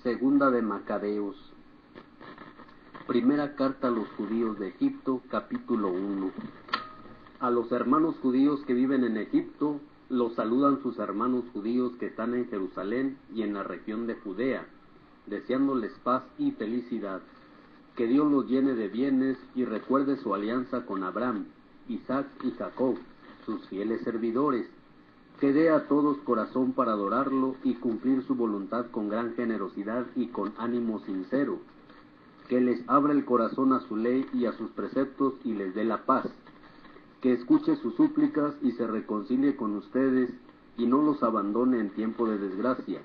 Segunda de Macabeos. Primera carta a los judíos de Egipto, capítulo 1. A los hermanos judíos que viven en Egipto, los saludan sus hermanos judíos que están en Jerusalén y en la región de Judea, deseándoles paz y felicidad. Que Dios los llene de bienes y recuerde su alianza con Abraham, Isaac y Jacob, sus fieles servidores. Que dé a todos corazón para adorarlo y cumplir su voluntad con gran generosidad y con ánimo sincero. Que les abra el corazón a su ley y a sus preceptos y les dé la paz. Que escuche sus súplicas y se reconcilie con ustedes y no los abandone en tiempo de desgracia.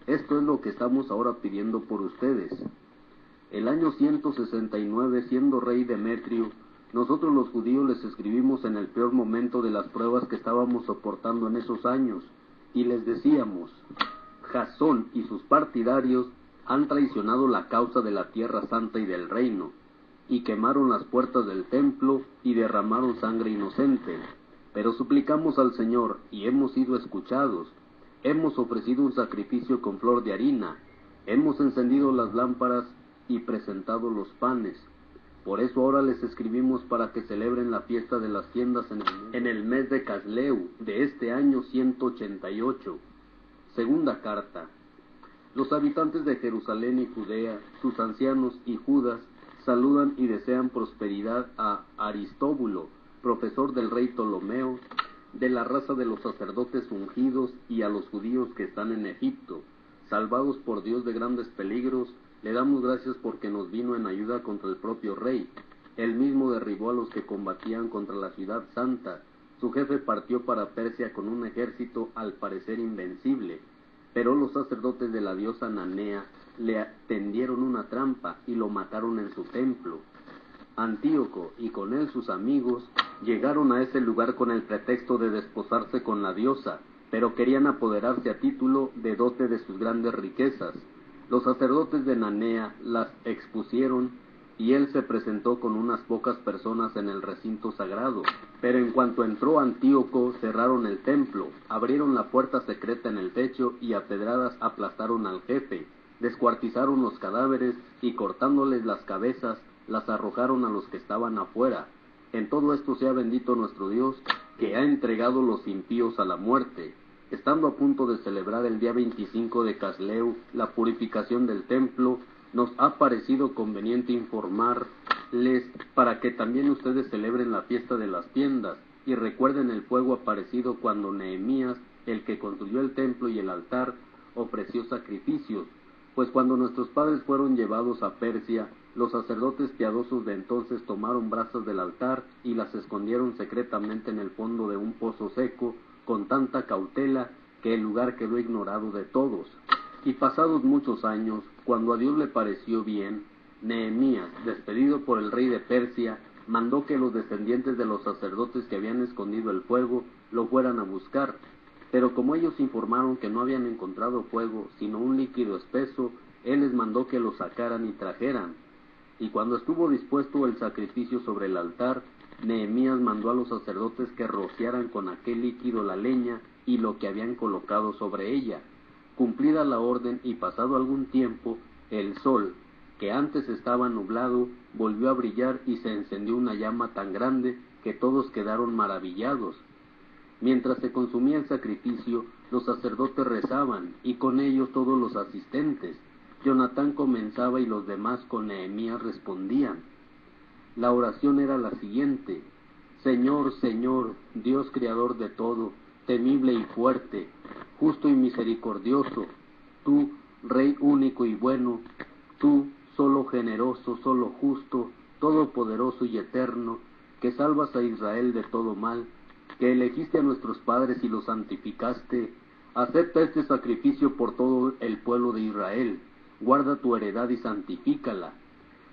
Esto es lo que estamos ahora pidiendo por ustedes. El año 169, siendo rey Demetrio, nosotros los judíos les escribimos en el peor momento de las pruebas que estábamos soportando en esos años, y les decíamos: Jasón y sus partidarios han traicionado la causa de la tierra santa y del reino, y quemaron las puertas del templo y derramaron sangre inocente. Pero suplicamos al Señor y hemos sido escuchados. Hemos ofrecido un sacrificio con flor de harina, hemos encendido las lámparas y presentado los panes. Por eso ahora les escribimos para que celebren la fiesta de las tiendas en el mes de Casleu de este año 188. Segunda carta. Los habitantes de Jerusalén y Judea, sus ancianos y Judas, saludan y desean prosperidad a Aristóbulo, profesor del rey Ptolomeo, de la raza de los sacerdotes ungidos, y a los judíos que están en Egipto, salvados por Dios de grandes peligros. Le damos gracias porque nos vino en ayuda contra el propio rey. Él mismo derribó a los que combatían contra la ciudad santa. Su jefe partió para Persia con un ejército al parecer invencible, pero los sacerdotes de la diosa Nanea le tendieron una trampa y lo mataron en su templo. Antíoco y con él sus amigos llegaron a ese lugar con el pretexto de desposarse con la diosa, pero querían apoderarse a título de dote de sus grandes riquezas. Los sacerdotes de Nanea las expusieron y él se presentó con unas pocas personas en el recinto sagrado. Pero en cuanto entró Antíoco, cerraron el templo, abrieron la puerta secreta en el techo y a pedradas aplastaron al jefe, descuartizaron los cadáveres y cortándoles las cabezas, las arrojaron a los que estaban afuera. En todo esto sea bendito nuestro Dios, que ha entregado los impíos a la muerte. Estando a punto de celebrar el día 25 de Casleu la purificación del templo, nos ha parecido conveniente informarles para que también ustedes celebren la fiesta de las tiendas y recuerden el fuego aparecido cuando Nehemías, el que construyó el templo y el altar, ofreció sacrificios. Pues cuando nuestros padres fueron llevados a Persia, los sacerdotes piadosos de entonces tomaron brasas del altar y las escondieron secretamente en el fondo de un pozo seco, con tanta cautela que el lugar quedó ignorado de todos. Y pasados muchos años, cuando a Dios le pareció bien, Nehemías, despedido por el rey de Persia, mandó que los descendientes de los sacerdotes que habían escondido el fuego lo fueran a buscar. Pero como ellos informaron que no habían encontrado fuego, sino un líquido espeso, él les mandó que lo sacaran y trajeran. Y cuando estuvo dispuesto el sacrificio sobre el altar, Nehemías mandó a los sacerdotes que rociaran con aquel líquido la leña y lo que habían colocado sobre ella. Cumplida la orden y pasado algún tiempo, el sol, que antes estaba nublado, volvió a brillar y se encendió una llama tan grande que todos quedaron maravillados. Mientras se consumía el sacrificio, los sacerdotes rezaban, y con ellos todos los asistentes. Jonatán comenzaba y los demás con Nehemías respondían. La oración era la siguiente: Señor, Señor, Dios creador de todo, temible y fuerte, justo y misericordioso, tú, Rey único y bueno, tú, solo generoso, solo justo, todopoderoso y eterno, que salvas a Israel de todo mal, que elegiste a nuestros padres y los santificaste, acepta este sacrificio por todo el pueblo de Israel, guarda tu heredad y santifícala.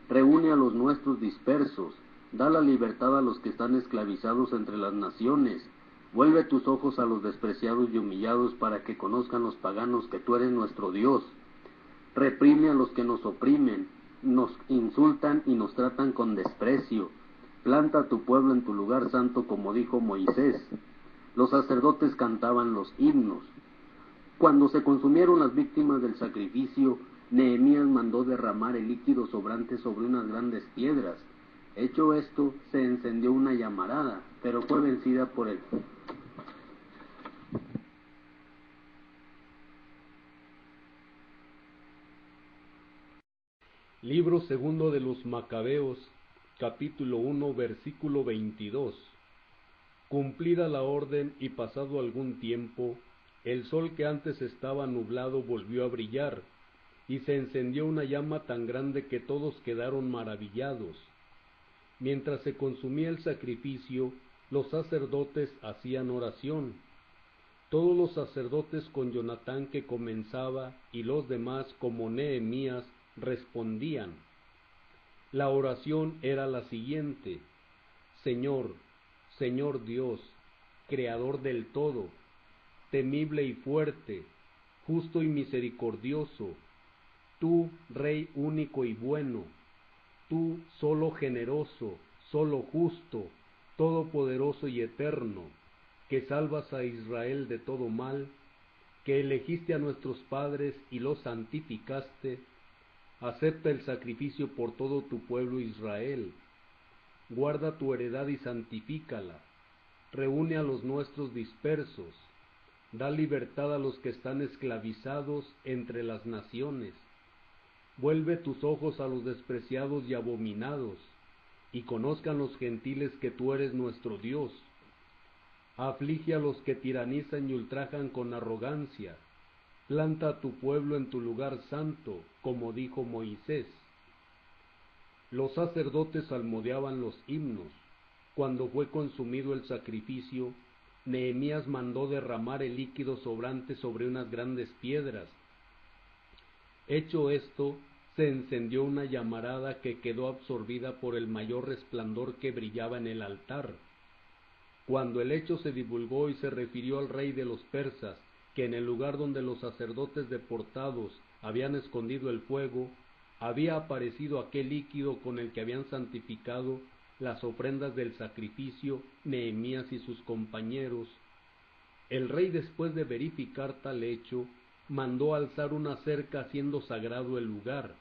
Reúne a los nuestros dispersos, da la libertad a los que están esclavizados entre las naciones, vuelve tus ojos a los despreciados y humillados para que conozcan los paganos que tú eres nuestro Dios. Reprime a los que nos oprimen, nos insultan y nos tratan con desprecio. Planta a tu pueblo en tu lugar santo como dijo Moisés. Los sacerdotes cantaban los himnos. Cuando se consumieron las víctimas del sacrificio, Nehemías mandó derramar el líquido sobrante sobre unas grandes piedras. Hecho esto, se encendió una llamarada, pero fue vencida por el fuego. Libro segundo de los Macabeos, capítulo 1, versículo 22. Cumplida la orden y pasado algún tiempo, el sol que antes estaba nublado volvió a brillar, y se encendió una llama tan grande que todos quedaron maravillados. Mientras se consumía el sacrificio, los sacerdotes hacían oración. Todos los sacerdotes con Jonatán que comenzaba, y los demás como Nehemías, respondían. La oración era la siguiente: Señor, Señor Dios, Creador del todo, temible y fuerte, justo y misericordioso, tú, Rey único y bueno, tú, solo generoso, solo justo, todopoderoso y eterno, que salvas a Israel de todo mal, que elegiste a nuestros padres y los santificaste, acepta el sacrificio por todo tu pueblo Israel. Guarda tu heredad y santifícala. Reúne a los nuestros dispersos. Da libertad a los que están esclavizados entre las naciones. Vuelve tus ojos a los despreciados y abominados, y conozcan los gentiles que tú eres nuestro Dios. Aflige a los que tiranizan y ultrajan con arrogancia. Planta a tu pueblo en tu lugar santo, como dijo Moisés. Los sacerdotes salmodiaban los himnos. Cuando fue consumido el sacrificio, Nehemías mandó derramar el líquido sobrante sobre unas grandes piedras. Hecho esto, se encendió una llamarada que quedó absorbida por el mayor resplandor que brillaba en el altar. Cuando el hecho se divulgó y se refirió al rey de los persas, que en el lugar donde los sacerdotes deportados habían escondido el fuego, había aparecido aquel líquido con el que habían santificado las ofrendas del sacrificio Nehemías y sus compañeros, el rey, después de verificar tal hecho, mandó alzar una cerca haciendo sagrado el lugar.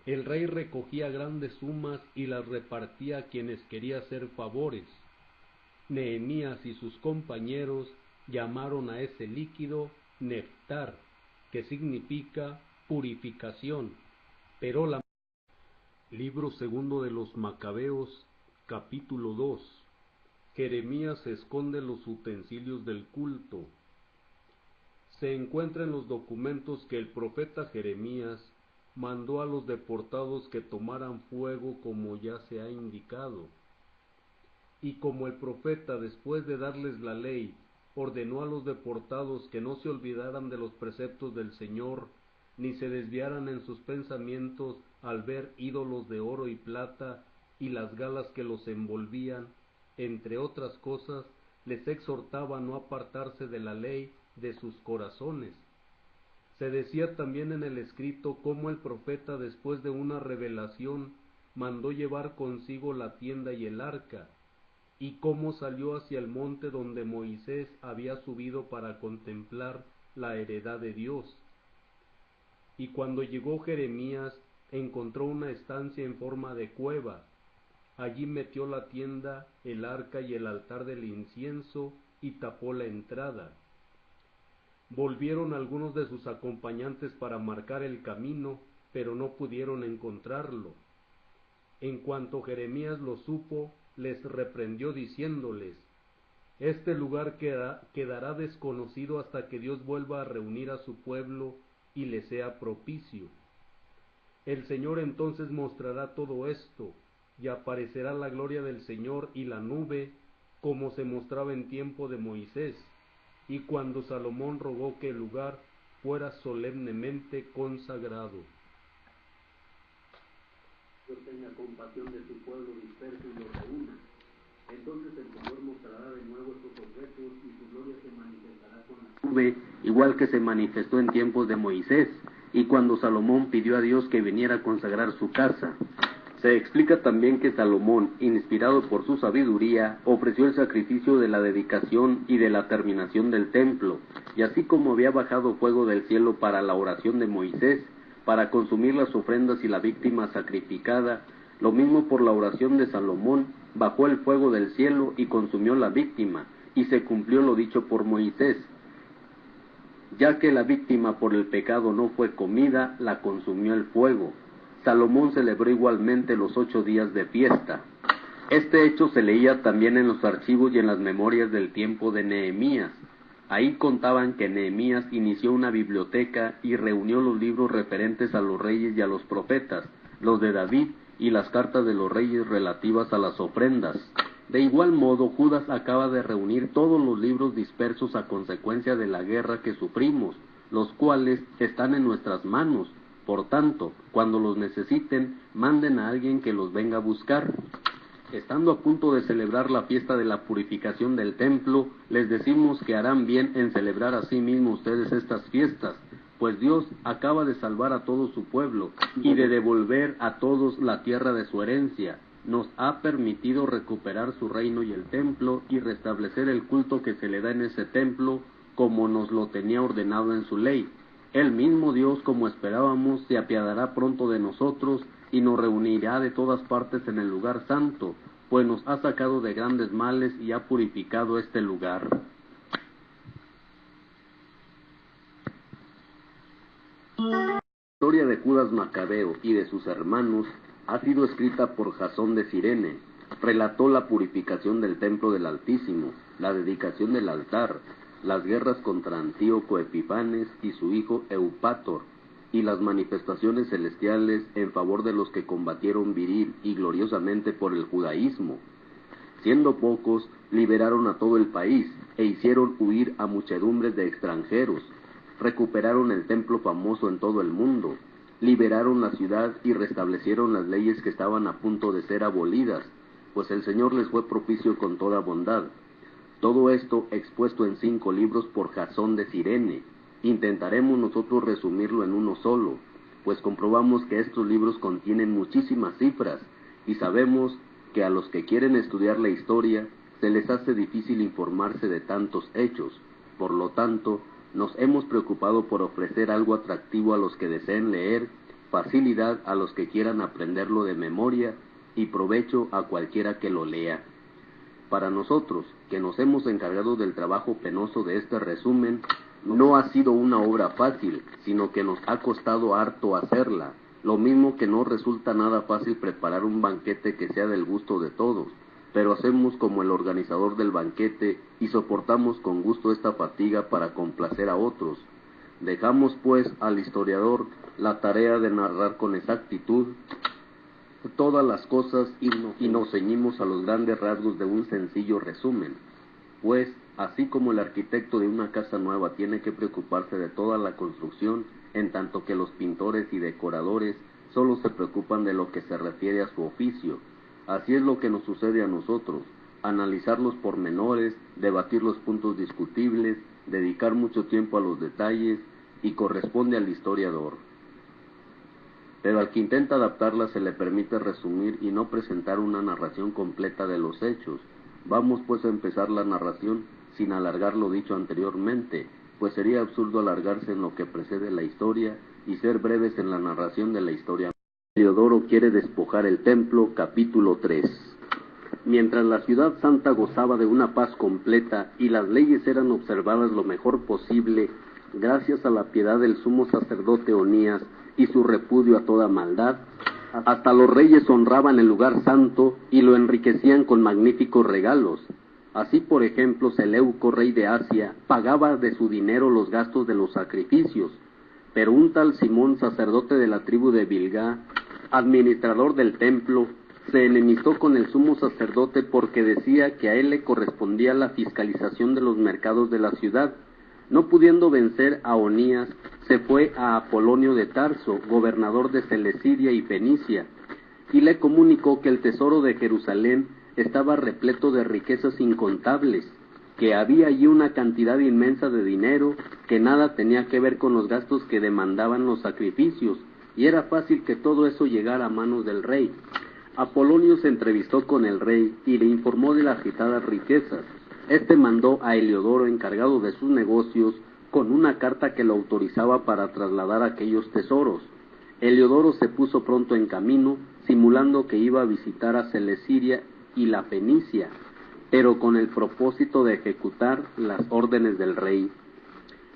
El rey recogía grandes sumas y las repartía a quienes quería hacer favores. Nehemías y sus compañeros llamaron a ese líquido Neftar, que significa purificación. Pero la... Libro segundo de los Macabeos, capítulo 2. Jeremías esconde los utensilios del culto. Se encuentra en los documentos que el profeta Jeremías mandó a los deportados que tomaran fuego como ya se ha indicado. Y como el profeta, después de darles la ley, ordenó a los deportados que no se olvidaran de los preceptos del Señor, ni se desviaran en sus pensamientos al ver ídolos de oro y plata y las galas que los envolvían, entre otras cosas, les exhortaba a no apartarse de la ley de sus corazones. Se decía también en el escrito cómo el profeta, después de una revelación, mandó llevar consigo la tienda y el arca, y cómo salió hacia el monte donde Moisés había subido para contemplar la heredad de Dios. Y cuando llegó Jeremías, encontró una estancia en forma de cueva. Allí metió la tienda, el arca y el altar del incienso, y tapó la entrada. Volvieron algunos de sus acompañantes para marcar el camino, pero no pudieron encontrarlo. En cuanto Jeremías lo supo, les reprendió diciéndoles: este lugar quedará desconocido hasta que Dios vuelva a reunir a su pueblo y le sea propicio. El Señor entonces mostrará todo esto, y aparecerá la gloria del Señor y la nube, como se mostraba en tiempo de Moisés, y cuando Salomón rogó que el lugar fuera solemnemente consagrado. Dios tenga compasión de su pueblo disperso y lo reúna. Entonces el Señor mostrará de nuevo estos objetos y su gloria se manifestará con la nube, igual que se manifestó en tiempos de Moisés, y cuando Salomón pidió a Dios que viniera a consagrar su casa. Se explica también que Salomón, inspirado por su sabiduría, ofreció el sacrificio de la dedicación y de la terminación del templo, y así como había bajado fuego del cielo para la oración de Moisés, para consumir las ofrendas y la víctima sacrificada. Lo mismo por la oración de Salomón, bajó el fuego del cielo y consumió la víctima, y se cumplió lo dicho por Moisés. Ya que la víctima por el pecado no fue comida, la consumió el fuego. Salomón celebró igualmente los 8 días de fiesta. Este hecho se leía también en los archivos y en las memorias del tiempo de Nehemías. Ahí contaban que Nehemías inició una biblioteca y reunió los libros referentes a los reyes y a los profetas, los de David y las cartas de los reyes relativas a las ofrendas. De igual modo, Judas acaba de reunir todos los libros dispersos a consecuencia de la guerra que sufrimos, los cuales están en nuestras manos. Por tanto, cuando los necesiten, manden a alguien que los venga a buscar. Estando a punto de celebrar la fiesta de la purificación del templo, les decimos que harán bien en celebrar a sí mismos ustedes estas fiestas, pues Dios acaba de salvar a todo su pueblo y de devolver a todos la tierra de su herencia. Nos ha permitido recuperar su reino y el templo y restablecer el culto que se le da en ese templo como nos lo tenía ordenado en su ley. El mismo Dios, como esperábamos, se apiadará pronto de nosotros y nos reunirá de todas partes en el lugar santo, pues nos ha sacado de grandes males y ha purificado este lugar. La historia de Judas Macabeo y de sus hermanos ha sido escrita por Jasón de Cirene. Relató la purificación del templo del Altísimo, la dedicación del altar, las guerras contra Antíoco Epifanes y su hijo Eupátor, y las manifestaciones celestiales en favor de los que combatieron viril y gloriosamente por el judaísmo. Siendo pocos, liberaron a todo el país, e hicieron huir a muchedumbres de extranjeros. Recuperaron el templo famoso en todo el mundo, liberaron la ciudad y restablecieron las leyes que estaban a punto de ser abolidas, pues el Señor les fue propicio con toda bondad. Todo esto expuesto en 5 libros por Jasón de Cirene. Intentaremos nosotros resumirlo en uno solo, pues comprobamos que estos libros contienen muchísimas cifras, y sabemos que a los que quieren estudiar la historia se les hace difícil informarse de tantos hechos. Por lo tanto, nos hemos preocupado por ofrecer algo atractivo a los que deseen leer, facilidad a los que quieran aprenderlo de memoria, y provecho a cualquiera que lo lea. Para nosotros, que nos hemos encargado del trabajo penoso de este resumen, no ha sido una obra fácil, sino que nos ha costado harto hacerla, lo mismo que no resulta nada fácil preparar un banquete que sea del gusto de todos, pero hacemos como el organizador del banquete y soportamos con gusto esta fatiga para complacer a otros. Dejamos pues al historiador la tarea de narrar con exactitud todas las cosas y nos ceñimos a los grandes rasgos de un sencillo resumen, pues así como el arquitecto de una casa nueva tiene que preocuparse de toda la construcción, en tanto que los pintores y decoradores solo se preocupan de lo que se refiere a su oficio, así es lo que nos sucede a nosotros: analizar los pormenores, debatir los puntos discutibles, dedicar mucho tiempo a los detalles, y corresponde al historiador. Pero al que intenta adaptarla se le permite resumir y no presentar una narración completa de los hechos. Vamos pues a empezar la narración sin alargar lo dicho anteriormente, pues sería absurdo alargarse en lo que precede la historia y ser breves en la narración de la historia. Heliodoro quiere despojar el templo, capítulo 3. Mientras la ciudad santa gozaba de una paz completa y las leyes eran observadas lo mejor posible, gracias a la piedad del sumo sacerdote Onías y su repudio a toda maldad, hasta los reyes honraban el lugar santo y lo enriquecían con magníficos regalos. Así, por ejemplo, Seleuco, rey de Asia, pagaba de su dinero los gastos de los sacrificios, pero un tal Simón, sacerdote de la tribu de Bilgá, administrador del templo, se enemistó con el sumo sacerdote porque decía que a él le correspondía la fiscalización de los mercados de la ciudad. No pudiendo vencer a Onías, se fue a Apolonio de Tarso, gobernador de Celesiria y Fenicia, y le comunicó que el tesoro de Jerusalén estaba repleto de riquezas incontables, que había allí una cantidad inmensa de dinero que nada tenía que ver con los gastos que demandaban los sacrificios, y era fácil que todo eso llegara a manos del rey. Apolonio se entrevistó con el rey y le informó de las agitadas riquezas. Este mandó a Heliodoro, encargado de sus negocios, con una carta que lo autorizaba para trasladar aquellos tesoros. Heliodoro se puso pronto en camino, simulando que iba a visitar a Celesiria y la Fenicia, pero con el propósito de ejecutar las órdenes del rey.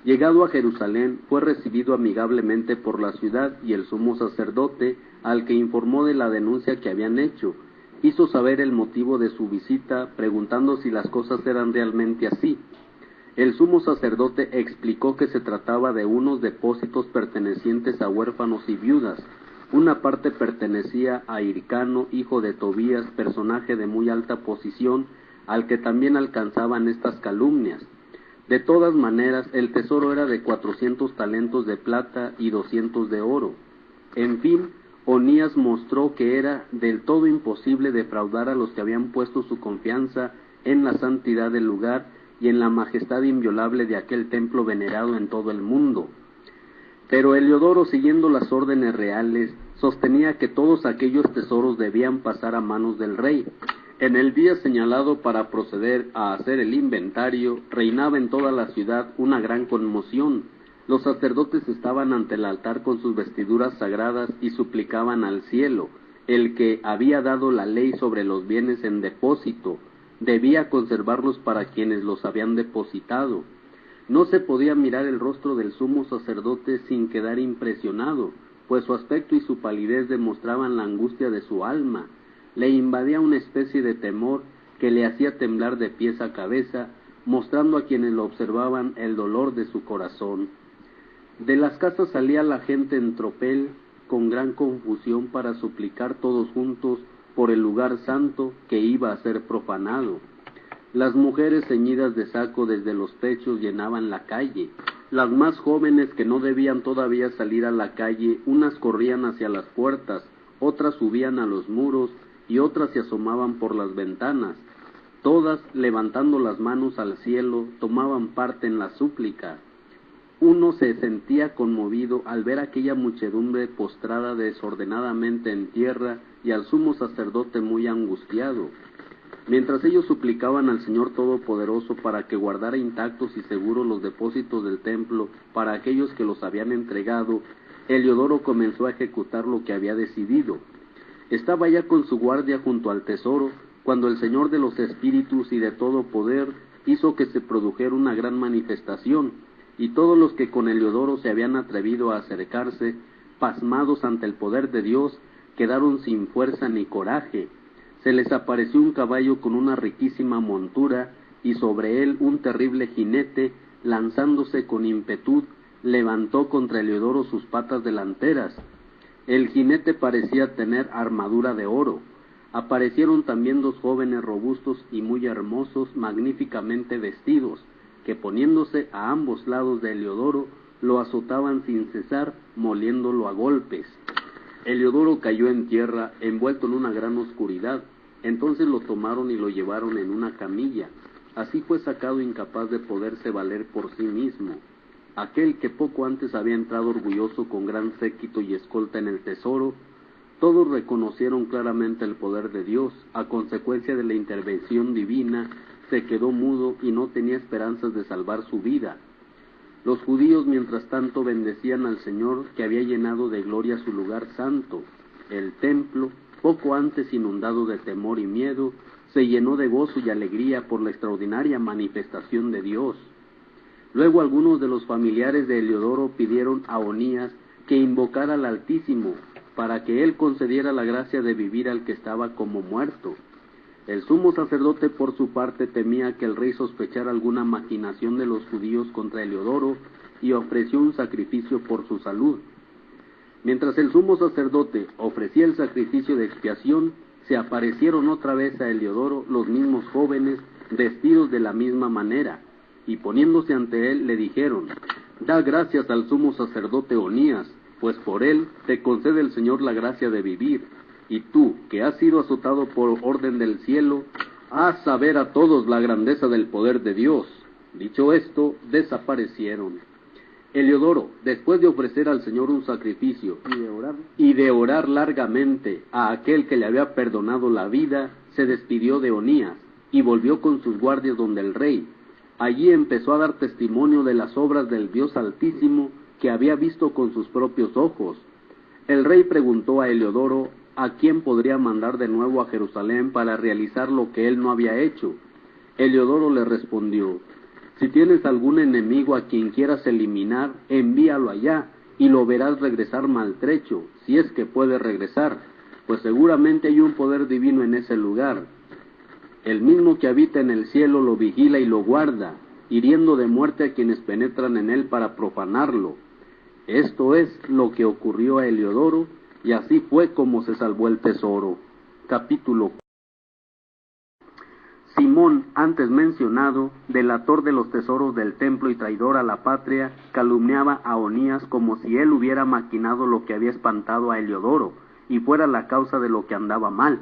Llegado a Jerusalén, fue recibido amigablemente por la ciudad y el sumo sacerdote, al que informó de la denuncia que habían hecho. Hizo saber el motivo de su visita, preguntando si las cosas eran realmente así. El sumo sacerdote explicó que se trataba de unos depósitos pertenecientes a huérfanos y viudas. Una parte pertenecía a Hircano, hijo de Tobías, personaje de muy alta posición, al que también alcanzaban estas calumnias. De todas maneras, el tesoro era de 400 talentos de plata y 200 de oro. En fin, Onías mostró que era del todo imposible defraudar a los que habían puesto su confianza en la santidad del lugar y en la majestad inviolable de aquel templo venerado en todo el mundo. Pero Heliodoro, siguiendo las órdenes reales, sostenía que todos aquellos tesoros debían pasar a manos del rey. En el día señalado para proceder a hacer el inventario, reinaba en toda la ciudad una gran conmoción. Los sacerdotes estaban ante el altar con sus vestiduras sagradas y suplicaban al cielo, el que había dado la ley sobre los bienes en depósito, debía conservarlos para quienes los habían depositado. No se podía mirar el rostro del sumo sacerdote sin quedar impresionado, pues su aspecto y su palidez demostraban la angustia de su alma. Le invadía una especie de temor que le hacía temblar de pies a cabeza, mostrando a quienes lo observaban el dolor de su corazón. De las casas salía la gente en tropel, con gran confusión, para suplicar todos juntos por el lugar santo que iba a ser profanado. Las mujeres ceñidas de saco desde los pechos llenaban la calle. Las más jóvenes, que no debían todavía salir a la calle, unas corrían hacia las puertas, otras subían a los muros y otras se asomaban por las ventanas. Todas, levantando las manos al cielo, tomaban parte en la súplica. Uno se sentía conmovido al ver aquella muchedumbre postrada desordenadamente en tierra y al sumo sacerdote muy angustiado. Mientras ellos suplicaban al Señor Todopoderoso para que guardara intactos y seguros los depósitos del templo para aquellos que los habían entregado, Heliodoro comenzó a ejecutar lo que había decidido. Estaba ya con su guardia junto al tesoro, cuando el Señor de los espíritus y de todo poder hizo que se produjera una gran manifestación, y todos los que con Heliodoro se habían atrevido a acercarse, pasmados ante el poder de Dios, quedaron sin fuerza ni coraje. Se les apareció un caballo con una riquísima montura, y sobre él un terrible jinete, lanzándose con impetud, levantó contra Heliodoro sus patas delanteras. El jinete parecía tener armadura de oro. Aparecieron también dos jóvenes robustos y muy hermosos, magníficamente vestidos, que poniéndose a ambos lados de Heliodoro, lo azotaban sin cesar, moliéndolo a golpes. Heliodoro cayó en tierra, envuelto en una gran oscuridad. Entonces lo tomaron y lo llevaron en una camilla. Así fue sacado incapaz de poderse valer por sí mismo. Aquel que poco antes había entrado orgulloso con gran séquito y escolta en el tesoro, todos reconocieron claramente el poder de Dios. A consecuencia de la intervención divina, se quedó mudo y no tenía esperanzas de salvar su vida. Los judíos, mientras tanto, bendecían al Señor, que había llenado de gloria su lugar santo. El templo, poco antes inundado de temor y miedo, se llenó de gozo y alegría por la extraordinaria manifestación de Dios. Luego algunos de los familiares de Heliodoro pidieron a Onías que invocara al Altísimo, para que él concediera la gracia de vivir al que estaba como muerto. El sumo sacerdote, por su parte, temía que el rey sospechara alguna maquinación de los judíos contra Heliodoro y ofreció un sacrificio por su salud. Mientras el sumo sacerdote ofrecía el sacrificio de expiación, se aparecieron otra vez a Heliodoro los mismos jóvenes, vestidos de la misma manera, y poniéndose ante él le dijeron: «Da gracias al sumo sacerdote Onías, pues por él te concede el Señor la gracia de vivir, y tú, que has sido azotado por orden del cielo, haz saber a todos la grandeza del poder de Dios». Dicho esto, desaparecieron. Heliodoro, después de ofrecer al Señor un sacrificio y de orar largamente a aquel que le había perdonado la vida, se despidió de Onías y volvió con sus guardias donde el rey. Allí empezó a dar testimonio de las obras del Dios Altísimo que había visto con sus propios ojos. El rey preguntó a Heliodoro a quién podría mandar de nuevo a Jerusalén para realizar lo que él no había hecho. Heliodoro le respondió: si tienes algún enemigo a quien quieras eliminar, envíalo allá, y lo verás regresar maltrecho, si es que puede regresar, pues seguramente hay un poder divino en ese lugar. El mismo que habita en el cielo lo vigila y lo guarda, hiriendo de muerte a quienes penetran en él para profanarlo. Esto es lo que ocurrió a Heliodoro, y así fue como se salvó el tesoro. Capítulo 4. Simón, antes mencionado, delator de los tesoros del templo y traidor a la patria, calumniaba a Onías como si él hubiera maquinado lo que había espantado a Heliodoro, y fuera la causa de lo que andaba mal.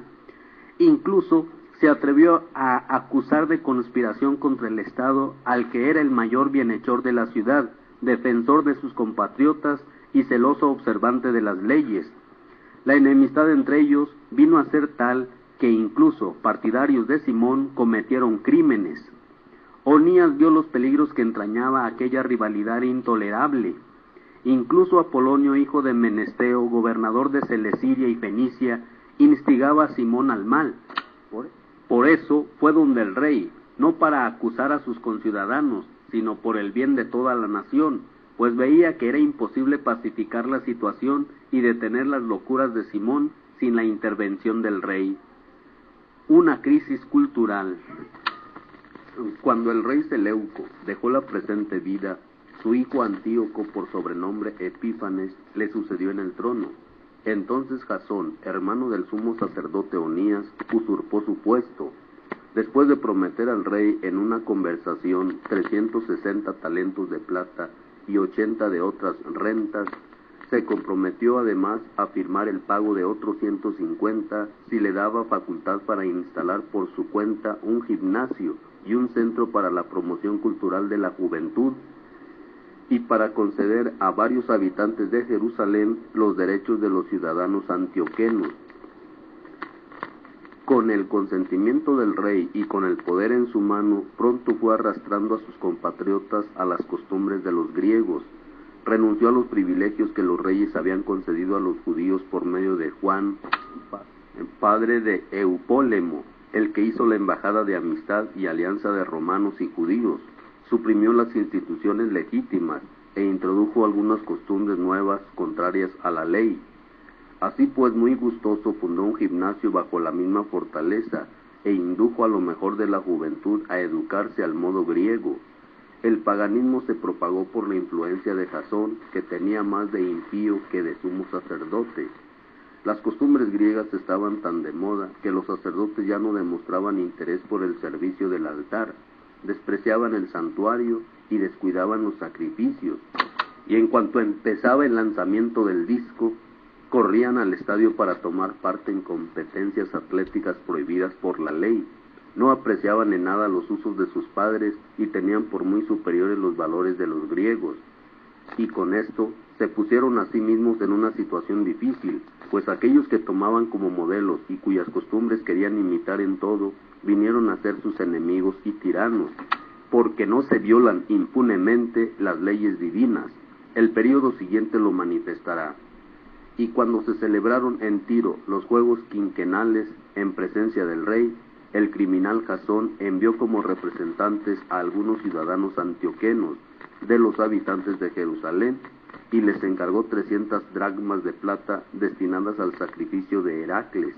Incluso se atrevió a acusar de conspiración contra el Estado al que era el mayor bienhechor de la ciudad, defensor de sus compatriotas y celoso observante de las leyes. La enemistad entre ellos vino a ser tal que incluso partidarios de Simón cometieron crímenes. Onías vio los peligros que entrañaba aquella rivalidad intolerable. Incluso Apolonio, hijo de Menesteo, gobernador de Celesiria y Fenicia, instigaba a Simón al mal. Por eso fue donde el rey, no para acusar a sus conciudadanos, sino por el bien de toda la nación, pues veía que era imposible pacificar la situación y detener las locuras de Simón sin la intervención del rey. Una crisis cultural. Cuando el rey Seleuco dejó la presente vida, su hijo Antíoco, por sobrenombre Epífanes, le sucedió en el trono. Entonces Jasón, hermano del sumo sacerdote Onías, usurpó su puesto. Después de prometer al rey en una conversación 360 talentos de plata y 80 de otras rentas, se comprometió además a firmar el pago de otros 150 si le daba facultad para instalar por su cuenta un gimnasio y un centro para la promoción cultural de la juventud, y para conceder a varios habitantes de Jerusalén los derechos de los ciudadanos antioquenos. Con el consentimiento del rey y con el poder en su mano, pronto fue arrastrando a sus compatriotas a las costumbres de los griegos. Renunció a los privilegios que los reyes habían concedido a los judíos por medio de Juan, padre de Eupólemo, el que hizo la embajada de amistad y alianza de romanos y judíos. Suprimió las instituciones legítimas e introdujo algunas costumbres nuevas contrarias a la ley. Así pues, muy gustoso, fundó un gimnasio bajo la misma fortaleza e indujo a lo mejor de la juventud a educarse al modo griego. El paganismo se propagó por la influencia de Jasón, que tenía más de impío que de sumo sacerdote. Las costumbres griegas estaban tan de moda que los sacerdotes ya no demostraban interés por el servicio del altar, despreciaban el santuario y descuidaban los sacrificios, y en cuanto empezaba el lanzamiento del disco, corrían al estadio para tomar parte en competencias atléticas prohibidas por la ley. No apreciaban en nada los usos de sus padres y tenían por muy superiores los valores de los griegos, y con esto se pusieron a sí mismos en una situación difícil, pues aquellos que tomaban como modelos y cuyas costumbres querían imitar en todo, vinieron a ser sus enemigos y tiranos, porque no se violan impunemente las leyes divinas. El período siguiente lo manifestará. Y cuando se celebraron en Tiro los juegos quinquenales en presencia del rey, el criminal Jasón envió como representantes a algunos ciudadanos antioquenos de los habitantes de Jerusalén, y les encargó 300 dracmas de plata destinadas al sacrificio de Heracles.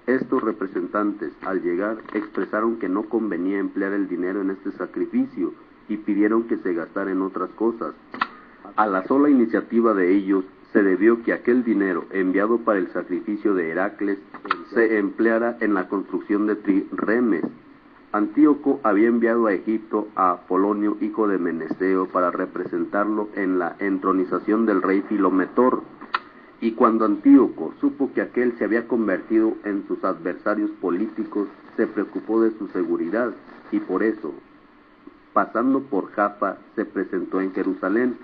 Estos representantes, al llegar, expresaron que no convenía emplear el dinero en este sacrificio y pidieron que se gastara en otras cosas. A la sola iniciativa de ellos se debió que aquel dinero enviado para el sacrificio de Heracles se empleara en la construcción de trirremes. Antíoco había enviado a Egipto a Apolonio, hijo de Menesteo, para representarlo en la entronización del rey Filometor. Y cuando Antíoco supo que aquel se había convertido en sus adversarios políticos, se preocupó de su seguridad, y por eso, pasando por Jaffa, se presentó en Jerusalén.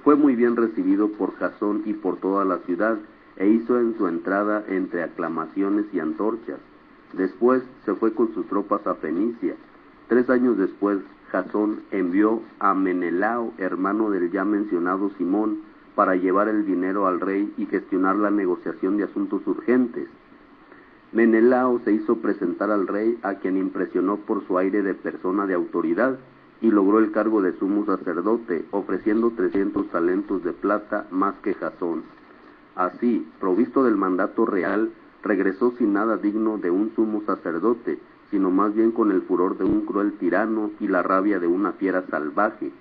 Fue muy bien recibido por Jasón y por toda la ciudad, e hizo en su entrada entre aclamaciones y antorchas. Después se fue con sus tropas a Fenicia. 3 años después, Jasón envió a Menelao, hermano del ya mencionado Simón, para llevar el dinero al rey y gestionar la negociación de asuntos urgentes. Menelao se hizo presentar al rey, a quien impresionó por su aire de persona de autoridad, y logró el cargo de sumo sacerdote, ofreciendo 300 talentos de plata más que Jasón. Así, provisto del mandato real, regresó sin nada digno de un sumo sacerdote, sino más bien con el furor de un cruel tirano y la rabia de una fiera salvaje.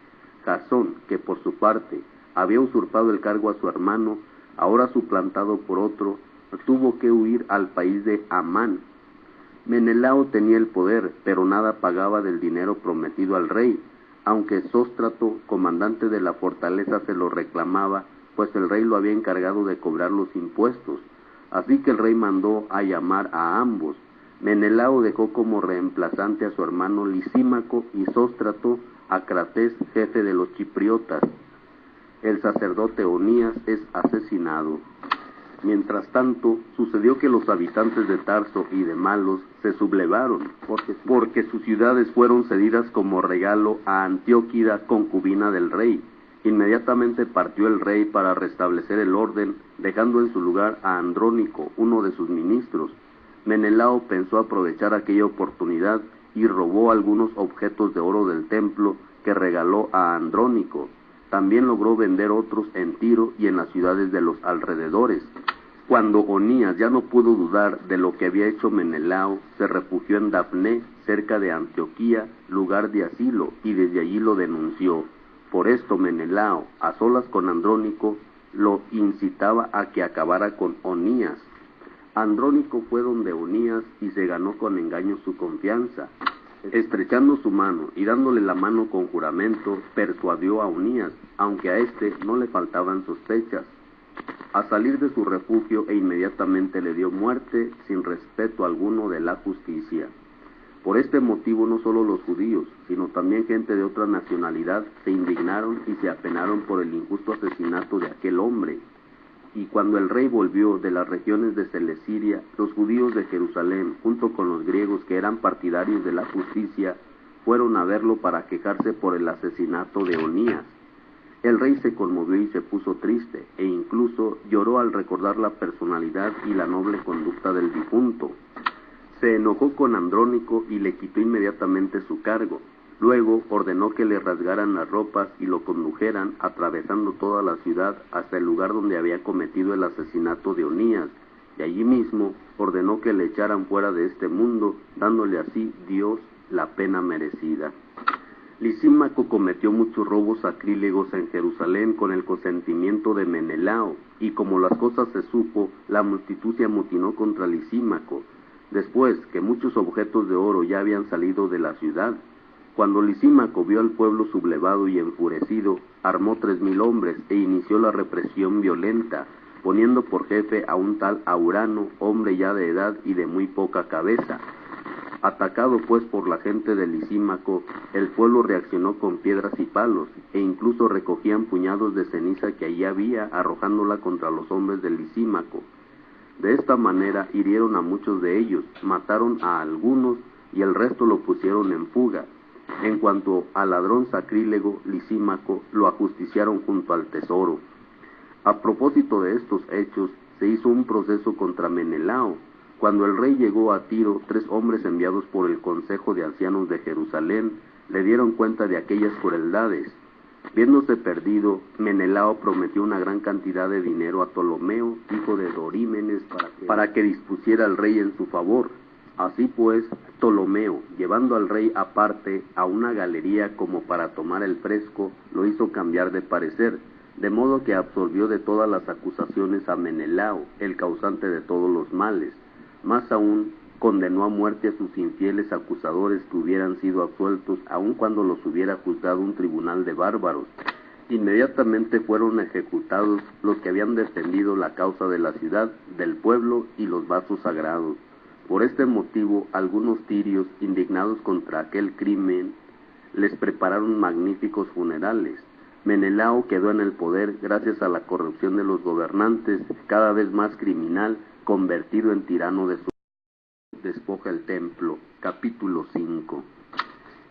Jasón, que por su parte había usurpado el cargo a su hermano, ahora suplantado por otro, tuvo que huir al país de Amán. Menelao tenía el poder, pero nada pagaba del dinero prometido al rey, aunque Sóstrato, comandante de la fortaleza, se lo reclamaba, pues el rey lo había encargado de cobrar los impuestos. Así que el rey mandó a llamar a ambos. Menelao dejó como reemplazante a su hermano Lisímaco y Sóstrato a Crates, jefe de los chipriotas. El sacerdote Onías es asesinado. Mientras tanto, sucedió que los habitantes de Tarso y de Malos se sublevaron, porque sus ciudades fueron cedidas como regalo a Antíoquida, concubina del rey. Inmediatamente partió el rey para restablecer el orden, dejando en su lugar a Andrónico, uno de sus ministros. Menelao pensó aprovechar aquella oportunidad y robó algunos objetos de oro del templo que regaló a Andrónico. También logró vender otros en Tiro y en las ciudades de los alrededores. Cuando Onías ya no pudo dudar de lo que había hecho Menelao, se refugió en Dafné, cerca de Antioquía, lugar de asilo, y desde allí lo denunció. Por esto Menelao, a solas con Andrónico, lo incitaba a que acabara con Onías. Andrónico fue donde Onías y se ganó con engaño su confianza. Estrechando su mano y dándole la mano con juramento, persuadió a Onías, aunque a éste no le faltaban sospechas, a salir de su refugio, e inmediatamente le dio muerte sin respeto alguno de la justicia. Por este motivo no solo los judíos, sino también gente de otra nacionalidad se indignaron y se apenaron por el injusto asesinato de aquel hombre. Y cuando el rey volvió de las regiones de Celesiria, los judíos de Jerusalén, junto con los griegos que eran partidarios de la justicia, fueron a verlo para quejarse por el asesinato de Onías. El rey se conmovió y se puso triste, e incluso lloró al recordar la personalidad y la noble conducta del difunto. Se enojó con Andrónico y le quitó inmediatamente su cargo. Luego ordenó que le rasgaran las ropas y lo condujeran, atravesando toda la ciudad hasta el lugar donde había cometido el asesinato de Onías, y allí mismo ordenó que le echaran fuera de este mundo, dándole así Dios la pena merecida. Lisímaco cometió muchos robos sacrílegos en Jerusalén con el consentimiento de Menelao, y como las cosas se supo, la multitud se amotinó contra Lisímaco, después que muchos objetos de oro ya habían salido de la ciudad. Cuando Lisímaco vio al pueblo sublevado y enfurecido, armó 3,000 hombres e inició la represión violenta, poniendo por jefe a un tal Aurano, hombre ya de edad y de muy poca cabeza. Atacado pues por la gente de Lisímaco, el pueblo reaccionó con piedras y palos, e incluso recogían puñados de ceniza que allí había, arrojándola contra los hombres de Lisímaco. De esta manera hirieron a muchos de ellos, mataron a algunos y el resto lo pusieron en fuga. En cuanto al ladrón sacrílego Lisímaco, lo ajusticiaron junto al tesoro. A propósito de estos hechos, se hizo un proceso contra Menelao. Cuando el rey llegó a Tiro, 3 hombres enviados por el consejo de ancianos de Jerusalén le dieron cuenta de aquellas crueldades. Viéndose perdido, Menelao prometió una gran cantidad de dinero a Ptolomeo, hijo de Dorímenes, para que dispusiera al rey en su favor. Así pues, Ptolomeo, llevando al rey aparte a una galería como para tomar el fresco, lo hizo cambiar de parecer, de modo que absolvió de todas las acusaciones a Menelao, el causante de todos los males. Más aún, condenó a muerte a sus infieles acusadores que hubieran sido absueltos, aun cuando los hubiera juzgado un tribunal de bárbaros. Inmediatamente fueron ejecutados los que habían defendido la causa de la ciudad, del pueblo y los vasos sagrados. Por este motivo, algunos tirios, indignados contra aquel crimen, les prepararon magníficos funerales. Menelao quedó en el poder gracias a la corrupción de los gobernantes, cada vez más criminal, convertido en tirano de su despoja el templo. Capítulo 5.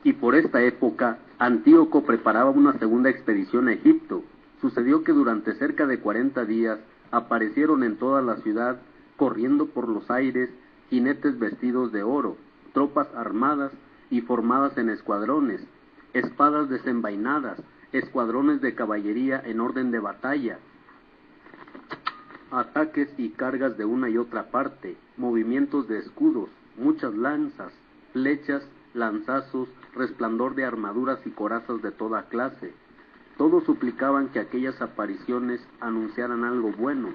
Y por esta época, Antíoco preparaba una segunda expedición a Egipto. Sucedió que durante cerca de 40 días aparecieron en toda la ciudad, corriendo por los aires, jinetes vestidos de oro, tropas armadas y formadas en escuadrones, espadas desenvainadas, escuadrones de caballería en orden de batalla, ataques y cargas de una y otra parte, movimientos de escudos, muchas lanzas, flechas, lanzazos, resplandor de armaduras y corazas de toda clase. Todos suplicaban que aquellas apariciones anunciaran algo bueno.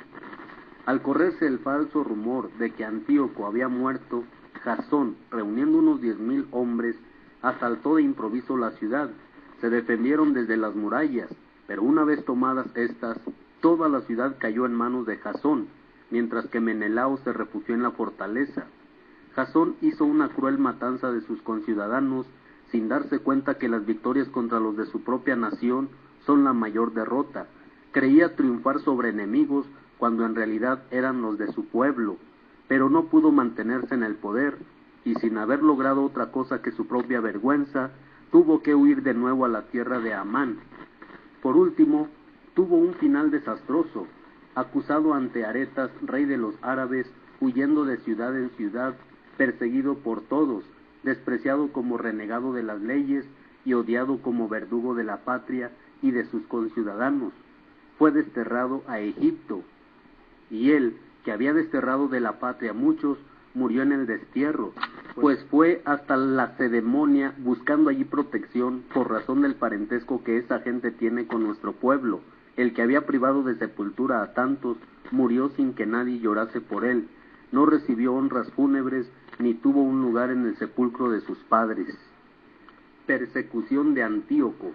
Al correrse el falso rumor de que Antíoco había muerto, Jasón, reuniendo unos 10,000 hombres, asaltó de improviso la ciudad. Se defendieron desde las murallas, pero una vez tomadas estas, toda la ciudad cayó en manos de Jasón, mientras que Menelao se refugió en la fortaleza. Jasón hizo una cruel matanza de sus conciudadanos, sin darse cuenta que las victorias contra los de su propia nación son la mayor derrota. Creía triunfar sobre enemigos cuando en realidad eran los de su pueblo, pero no pudo mantenerse en el poder, y sin haber logrado otra cosa que su propia vergüenza, tuvo que huir de nuevo a la tierra de Amán. Por último, tuvo un final desastroso, acusado ante Aretas, rey de los árabes, huyendo de ciudad en ciudad, perseguido por todos, despreciado como renegado de las leyes y odiado como verdugo de la patria y de sus conciudadanos. Fue desterrado a Egipto, y él, que había desterrado de la patria a muchos, murió en el destierro, pues fue hasta la Lacedemonia buscando allí protección por razón del parentesco que esa gente tiene con nuestro pueblo. El que había privado de sepultura a tantos murió sin que nadie llorase por él, no recibió honras fúnebres ni tuvo un lugar en el sepulcro de sus padres. Persecución de Antíoco.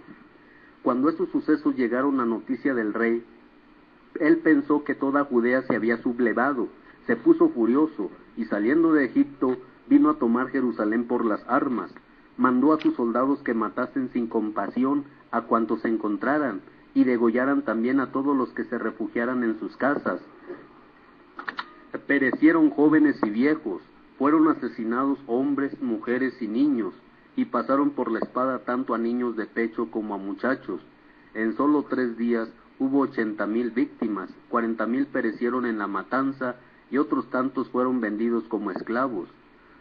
Cuando estos sucesos llegaron a noticia del rey, él pensó que toda Judea se había sublevado, se puso furioso, y saliendo de Egipto, vino a tomar Jerusalén por las armas. Mandó a sus soldados que matasen sin compasión a cuantos se encontraran, y degollaran también a todos los que se refugiaran en sus casas. Perecieron jóvenes y viejos, fueron asesinados hombres, mujeres y niños, y pasaron por la espada tanto a niños de pecho como a muchachos. En solo 3 días hubo 80,000 víctimas, 40,000 perecieron en la matanza, y otros tantos fueron vendidos como esclavos.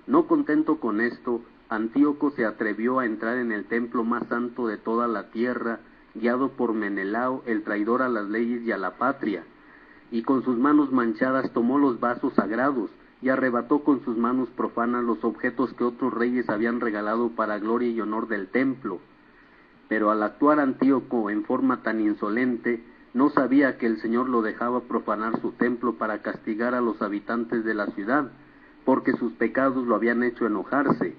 No contento con esto, Antíoco se atrevió a entrar en el templo más santo de toda la tierra, guiado por Menelao, el traidor a las leyes y a la patria, y con sus manos manchadas tomó los vasos sagrados, y arrebató con sus manos profanas los objetos que otros reyes habían regalado para gloria y honor del templo. Pero al actuar Antíoco en forma tan insolente, no sabía que el Señor lo dejaba profanar su templo para castigar a los habitantes de la ciudad, porque sus pecados lo habían hecho enojarse.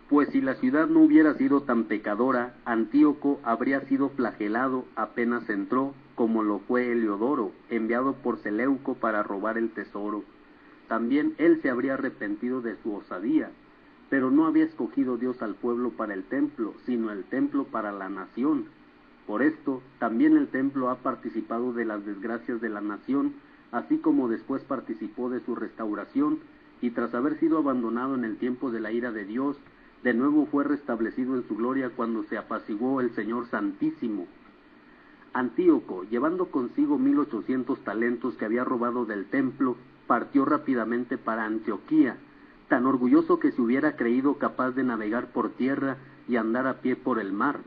Pues si la ciudad no hubiera sido tan pecadora, Antíoco habría sido flagelado apenas entró, como lo fue Heliodoro, enviado por Seleuco para robar el tesoro. También él se habría arrepentido de su osadía, pero no había escogido Dios al pueblo para el templo, sino el templo para la nación. Por esto, también el templo ha participado de las desgracias de la nación, así como después participó de su restauración, y tras haber sido abandonado en el tiempo de la ira de Dios, de nuevo fue restablecido en su gloria cuando se apaciguó el Señor Santísimo. Antíoco, llevando consigo 1,800 talentos que había robado del templo, partió rápidamente para Antioquía, tan orgulloso que se hubiera creído capaz de navegar por tierra y andar a pie por el mar.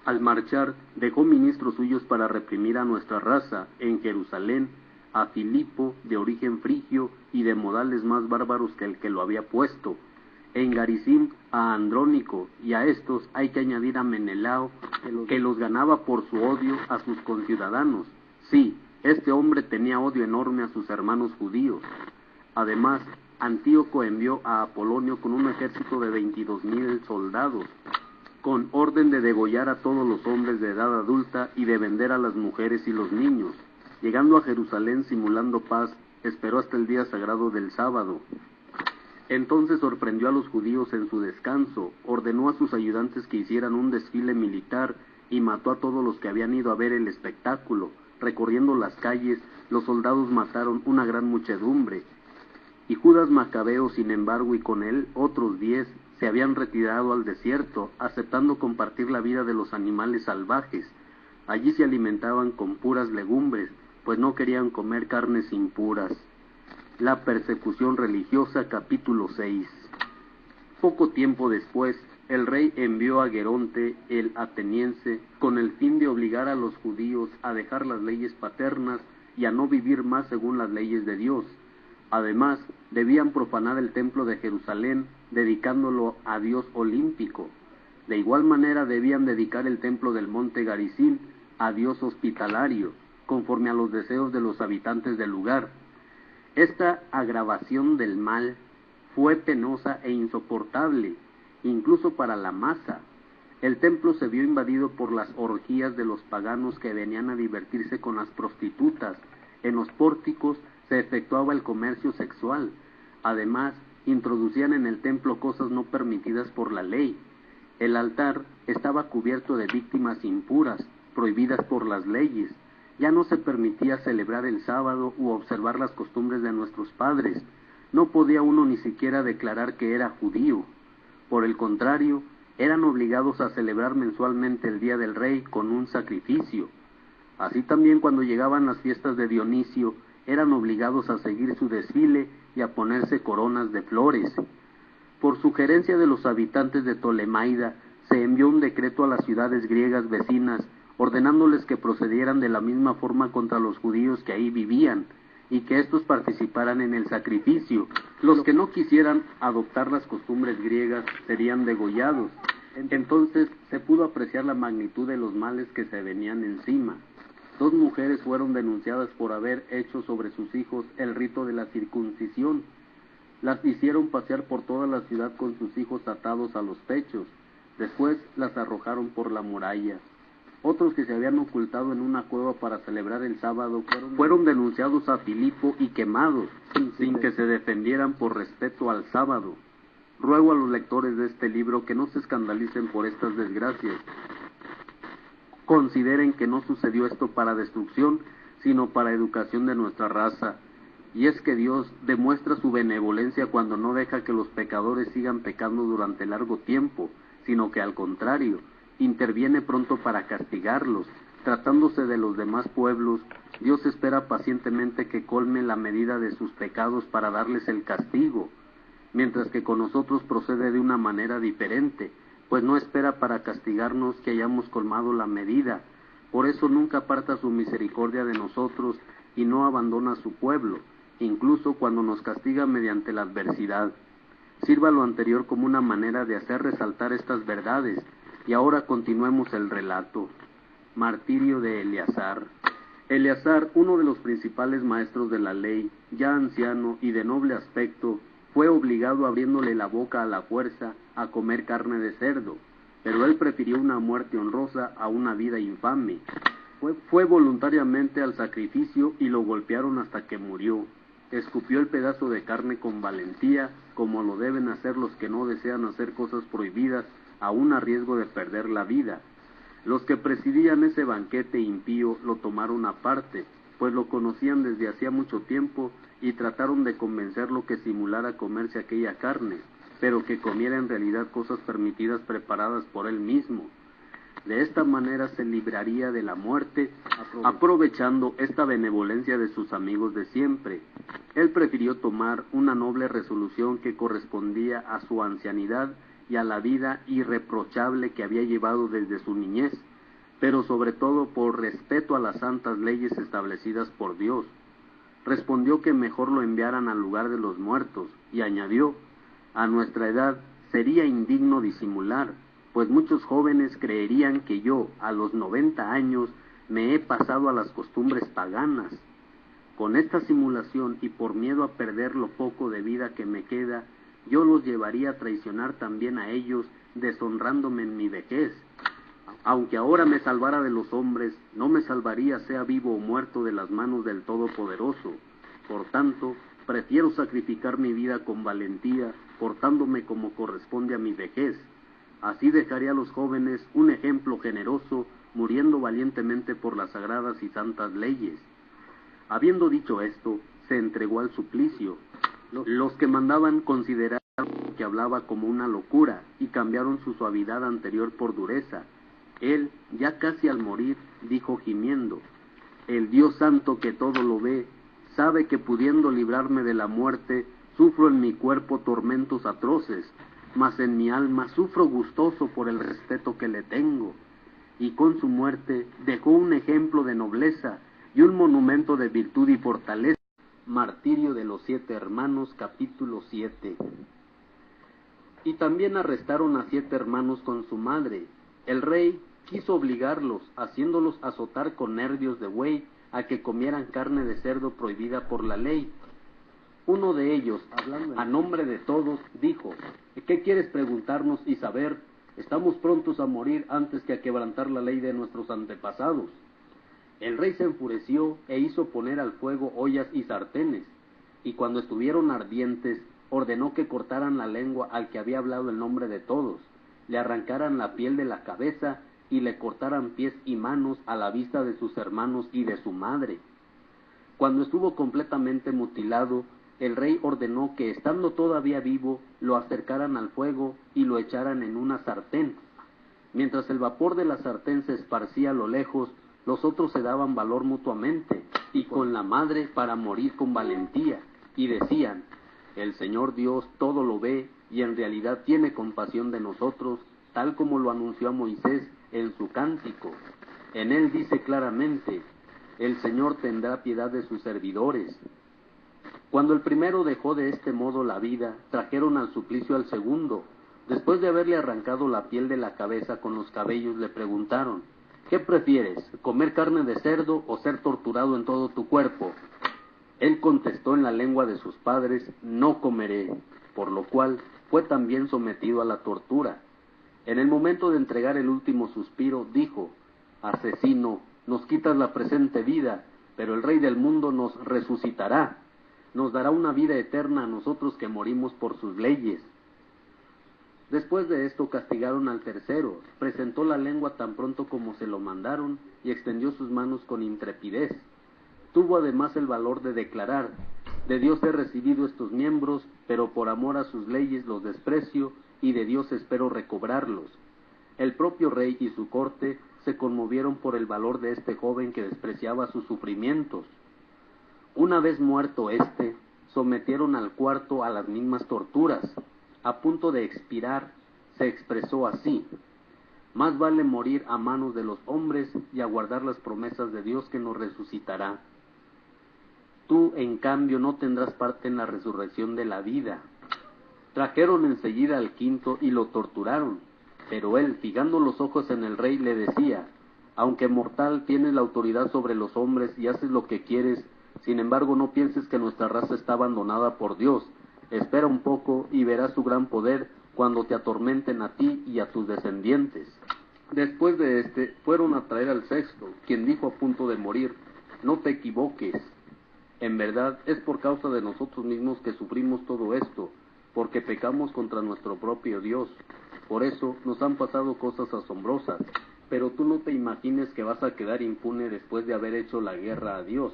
Al marchar, dejó ministros suyos para reprimir a nuestra raza en Jerusalén, a Filipo, de origen frigio y de modales más bárbaros que el que lo había puesto, en Garizim a Andrónico, y a estos hay que añadir a Menelao, que los ganaba por su odio a sus conciudadanos. Sí, este hombre tenía odio enorme a sus hermanos judíos. Además, Antíoco envió a Apolonio con un ejército de 22,000 soldados, con orden de degollar a todos los hombres de edad adulta y de vender a las mujeres y los niños. Llegando a Jerusalén simulando paz, esperó hasta el día sagrado del sábado. Entonces sorprendió a los judíos en su descanso, ordenó a sus ayudantes que hicieran un desfile militar y mató a todos los que habían ido a ver el espectáculo. Recorriendo las calles, los soldados mataron una gran muchedumbre. Y Judas Macabeo, sin embargo, y con él otros 10, se habían retirado al desierto, aceptando compartir la vida de los animales salvajes. Allí se alimentaban con puras legumbres, pues no querían comer carnes impuras. La persecución religiosa, capítulo 6. Poco tiempo después, el rey envió a Geronte el ateniense con el fin de obligar a los judíos a dejar las leyes paternas y a no vivir más según las leyes de Dios. Además, debían profanar el templo de Jerusalén, dedicándolo a Dios olímpico. De igual manera debían dedicar el templo del monte Garizim a Dios hospitalario, conforme a los deseos de los habitantes del lugar. Esta agravación del mal fue penosa e insoportable, incluso para la masa. El templo se vio invadido por las orgías de los paganos que venían a divertirse con las prostitutas. En los pórticos se efectuaba el comercio sexual. Además, introducían en el templo cosas no permitidas por la ley. El altar estaba cubierto de víctimas impuras, prohibidas por las leyes. Ya no se permitía celebrar el sábado u observar las costumbres de nuestros padres. No podía uno ni siquiera declarar que era judío. Por el contrario, eran obligados a celebrar mensualmente el Día del Rey con un sacrificio. Así también cuando llegaban las fiestas de Dionisio, eran obligados a seguir su desfile y a ponerse coronas de flores. Por sugerencia de los habitantes de Ptolemaida, se envió un decreto a las ciudades griegas vecinas, ordenándoles que procedieran de la misma forma contra los judíos que ahí vivían, y que éstos participaran en el sacrificio. Los que no quisieran adoptar las costumbres griegas serían degollados. Entonces se pudo apreciar la magnitud de los males que se venían encima. 2 mujeres fueron denunciadas por haber hecho sobre sus hijos el rito de la circuncisión. Las hicieron pasear por toda la ciudad con sus hijos atados a los pechos. Después las arrojaron por la muralla. Otros que se habían ocultado en una cueva para celebrar el sábado fueron denunciados a Filipo y quemados, sin que se defendieran por respeto al sábado. Ruego a los lectores de este libro que no se escandalicen por estas desgracias. Consideren que no sucedió esto para destrucción, sino para educación de nuestra raza. Y es que Dios demuestra su benevolencia cuando no deja que los pecadores sigan pecando durante largo tiempo, sino que al contrario, interviene pronto para castigarlos. Tratándose de los demás pueblos, Dios espera pacientemente que colme la medida de sus pecados para darles el castigo, mientras que con nosotros procede de una manera diferente, pues no espera para castigarnos que hayamos colmado la medida. Por eso nunca aparta su misericordia de nosotros y no abandona a su pueblo, incluso cuando nos castiga mediante la adversidad. Sirva lo anterior como una manera de hacer resaltar estas verdades. Y ahora continuemos el relato. Martirio de Eleazar. Eleazar, uno de los principales maestros de la ley, ya anciano y de noble aspecto, fue obligado abriéndole la boca a la fuerza a comer carne de cerdo, pero él prefirió una muerte honrosa a una vida infame. Fue voluntariamente al sacrificio y lo golpearon hasta que murió. Escupió el pedazo de carne con valentía, como lo deben hacer los que no desean hacer cosas prohibidas, aún a riesgo de perder la vida. Los que presidían ese banquete impío lo tomaron aparte, pues lo conocían desde hacía mucho tiempo y trataron de convencerlo que simulara comerse aquella carne, pero que comiera en realidad cosas permitidas preparadas por él mismo. De esta manera se libraría de la muerte, aprovechando esta benevolencia de sus amigos de siempre. Él prefirió tomar una noble resolución que correspondía a su ancianidad y a la vida irreprochable que había llevado desde su niñez, pero sobre todo por respeto a las santas leyes establecidas por Dios. Respondió que mejor lo enviaran al lugar de los muertos, y añadió: a nuestra edad sería indigno disimular, pues muchos jóvenes creerían que yo, a los 90 años, me he pasado a las costumbres paganas. Con esta simulación y por miedo a perder lo poco de vida que me queda, yo los llevaría a traicionar también a ellos, deshonrándome en mi vejez. Aunque ahora me salvara de los hombres, no me salvaría sea vivo o muerto de las manos del Todopoderoso. Por tanto, prefiero sacrificar mi vida con valentía, portándome como corresponde a mi vejez. Así dejaré a los jóvenes un ejemplo generoso, muriendo valientemente por las sagradas y santas leyes. Habiendo dicho esto, se entregó al suplicio. Los que mandaban consideraron que hablaba como una locura y cambiaron su suavidad anterior por dureza. Él, ya casi al morir, dijo gimiendo: el Dios santo que todo lo ve, sabe que pudiendo librarme de la muerte, sufro en mi cuerpo tormentos atroces, mas en mi alma sufro gustoso por el respeto que le tengo. Y con su muerte dejó un ejemplo de nobleza y un monumento de virtud y fortaleza. Martirio de los 7 hermanos, capítulo 7. Y también arrestaron a 7 hermanos con su madre. El rey quiso obligarlos, haciéndolos azotar con nervios de buey, a que comieran carne de cerdo prohibida por la ley. Uno de ellos, hablando a nombre de todos, dijo: ¿qué quieres preguntarnos y saber? Estamos prontos a morir antes que a quebrantar la ley de nuestros antepasados. El rey se enfureció e hizo poner al fuego ollas y sartenes, y cuando estuvieron ardientes, ordenó que cortaran la lengua al que había hablado el nombre de todos, le arrancaran la piel de la cabeza y le cortaran pies y manos a la vista de sus hermanos y de su madre. Cuando estuvo completamente mutilado, el rey ordenó que, estando todavía vivo, lo acercaran al fuego y lo echaran en una sartén. Mientras el vapor de la sartén se esparcía a lo lejos, los otros se daban valor mutuamente, y con la madre para morir con valentía, y decían: el Señor Dios todo lo ve, y en realidad tiene compasión de nosotros, tal como lo anunció a Moisés en su cántico. En él dice claramente: el Señor tendrá piedad de sus servidores. Cuando el primero dejó de este modo la vida, trajeron al suplicio al segundo. Después de haberle arrancado la piel de la cabeza con los cabellos, le preguntaron: ¿qué prefieres, comer carne de cerdo o ser torturado en todo tu cuerpo? Él contestó en la lengua de sus padres: no comeré, por lo cual fue también sometido a la tortura. En el momento de entregar el último suspiro, dijo: asesino, nos quitas la presente vida, pero el Rey del mundo nos resucitará. Nos dará una vida eterna a nosotros que morimos por sus leyes. Después de esto castigaron al tercero, presentó la lengua tan pronto como se lo mandaron y extendió sus manos con intrepidez. Tuvo además el valor de declarar: de Dios he recibido estos miembros, pero por amor a sus leyes los desprecio, y de Dios espero recobrarlos. El propio rey y su corte se conmovieron por el valor de este joven que despreciaba sus sufrimientos. Una vez muerto éste, sometieron al cuarto a las mismas torturas. A punto de expirar, se expresó así: más vale morir a manos de los hombres y aguardar las promesas de Dios que nos resucitará. Tú, en cambio, no tendrás parte en la resurrección de la vida. Trajeron enseguida al quinto y lo torturaron, pero él, fijando los ojos en el rey, le decía: aunque mortal, tienes la autoridad sobre los hombres y haces lo que quieres, sin embargo no pienses que nuestra raza está abandonada por Dios. Espera un poco y verás su gran poder cuando te atormenten a ti y a tus descendientes. Después de este, fueron a traer al sexto, quien dijo a punto de morir: no te equivoques. En verdad, es por causa de nosotros mismos que sufrimos todo esto, porque pecamos contra nuestro propio Dios. Por eso nos han pasado cosas asombrosas, pero tú no te imagines que vas a quedar impune después de haber hecho la guerra a Dios.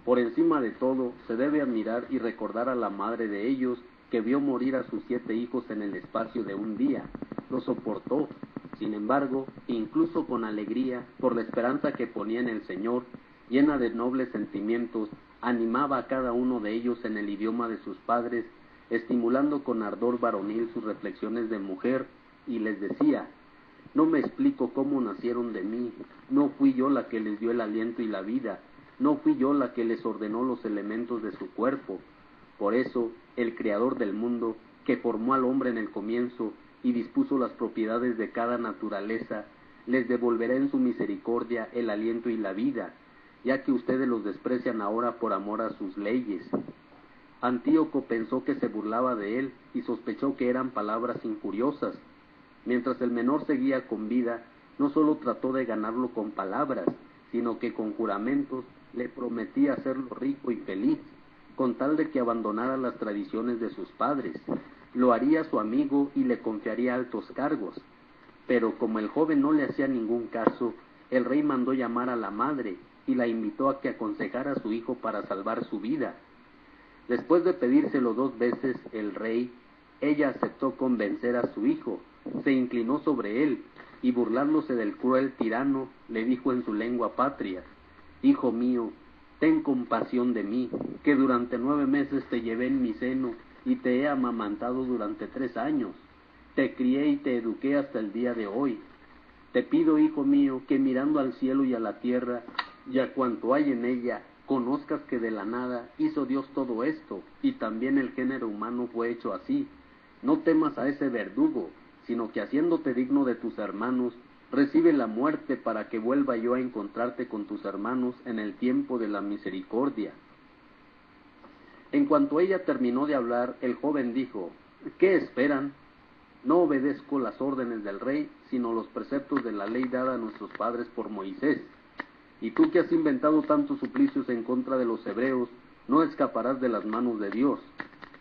Por encima de todo, se debe admirar y recordar a la madre de ellos, que vio morir a sus 7 hijos en el espacio de un día. Lo soportó, sin embargo, incluso con alegría, por la esperanza que ponía en el Señor, llena de nobles sentimientos, animaba a cada uno de ellos en el idioma de sus padres, estimulando con ardor varonil sus reflexiones de mujer, y les decía: no me explico cómo nacieron de mí, no fui yo la que les dio el aliento y la vida, no fui yo la que les ordenó los elementos de su cuerpo. Por eso, el Creador del mundo, que formó al hombre en el comienzo y dispuso las propiedades de cada naturaleza, les devolverá en su misericordia el aliento y la vida, ya que ustedes los desprecian ahora por amor a sus leyes. Antíoco pensó que se burlaba de él y sospechó que eran palabras injuriosas. Mientras el menor seguía con vida, no solo trató de ganarlo con palabras, sino que con juramentos le prometía hacerlo rico y feliz, con tal de que abandonara las tradiciones de sus padres. Lo haría su amigo y le confiaría altos cargos. Pero como el joven no le hacía ningún caso, el rey mandó llamar a la madre y la invitó a que aconsejara a su hijo para salvar su vida. Después de pedírselo 2 veces ella aceptó convencer a su hijo, se inclinó sobre él y burlándose del cruel tirano, le dijo en su lengua patria: Hijo mío, ten compasión de mí, que durante 9 meses te llevé en mi seno y te he amamantado durante 3 años. Te crié y te eduqué hasta el día de hoy. Te pido, hijo mío, que mirando al cielo y a la tierra y a cuanto hay en ella, conozcas que de la nada hizo Dios todo esto, y también el género humano fue hecho así. No temas a ese verdugo, sino que haciéndote digno de tus hermanos, recibe la muerte para que vuelva yo a encontrarte con tus hermanos en el tiempo de la misericordia. En cuanto ella terminó de hablar, el joven dijo: ¿Qué esperan? No obedezco las órdenes del rey, sino los preceptos de la ley dada a nuestros padres por Moisés. Y tú que has inventado tantos suplicios en contra de los hebreos, no escaparás de las manos de Dios.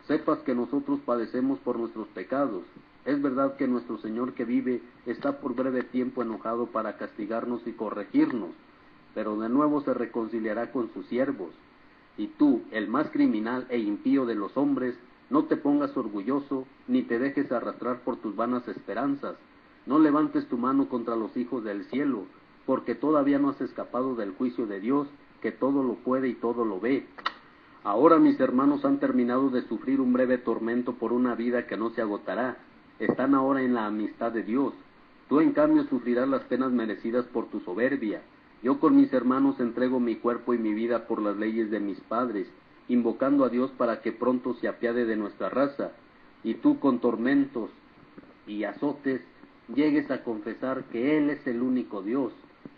Sepas que nosotros padecemos por nuestros pecados. Es verdad que nuestro Señor que vive está por breve tiempo enojado para castigarnos y corregirnos, pero de nuevo se reconciliará con sus siervos. Y tú, el más criminal e impío de los hombres, no te pongas orgulloso, ni te dejes arrastrar por tus vanas esperanzas. No levantes tu mano contra los hijos del cielo, porque todavía no has escapado del juicio de Dios, que todo lo puede y todo lo ve. Ahora mis hermanos han terminado de sufrir un breve tormento por una vida que no se agotará. Están ahora en la amistad de Dios. Tú en cambio sufrirás las penas merecidas por tu soberbia. Yo con mis hermanos entrego mi cuerpo y mi vida por las leyes de mis padres, invocando a Dios para que pronto se apiade de nuestra raza. Y tú con tormentos y azotes llegues a confesar que Él es el único Dios,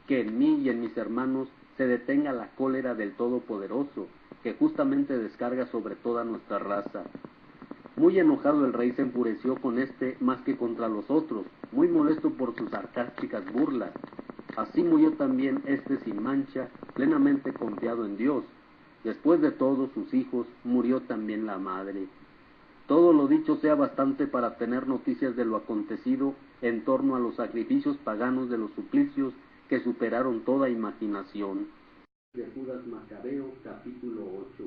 que en mí y en mis hermanos se detenga la cólera del Todopoderoso, que justamente descarga sobre toda nuestra raza. Muy enojado el rey se enfureció con este más que contra los otros, muy molesto por sus sarcásticas burlas. Así murió también este sin mancha, plenamente confiado en Dios. Después de todos sus hijos, murió también la madre. Todo lo dicho sea bastante para tener noticias de lo acontecido en torno a los sacrificios paganos de los suplicios que superaron toda imaginación. De Judas Macabeo, capítulo 8.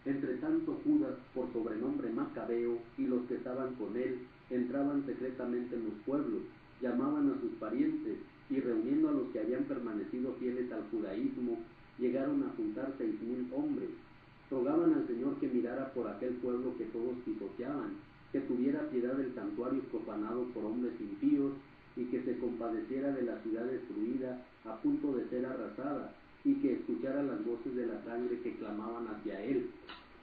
Entre tanto Judas, por sobrenombre Macabeo, y los que estaban con él, entraban secretamente en los pueblos, llamaban a sus parientes, y reuniendo a los que habían permanecido fieles al judaísmo, llegaron a juntar 6,000 hombres. Rogaban al Señor que mirara por aquel pueblo que todos pisoteaban, que tuviera piedad del santuario profanado por hombres impíos, y que se compadeciera de la ciudad destruida, a punto de ser arrasada, y que escuchara las voces de la sangre que clamaban hacia él,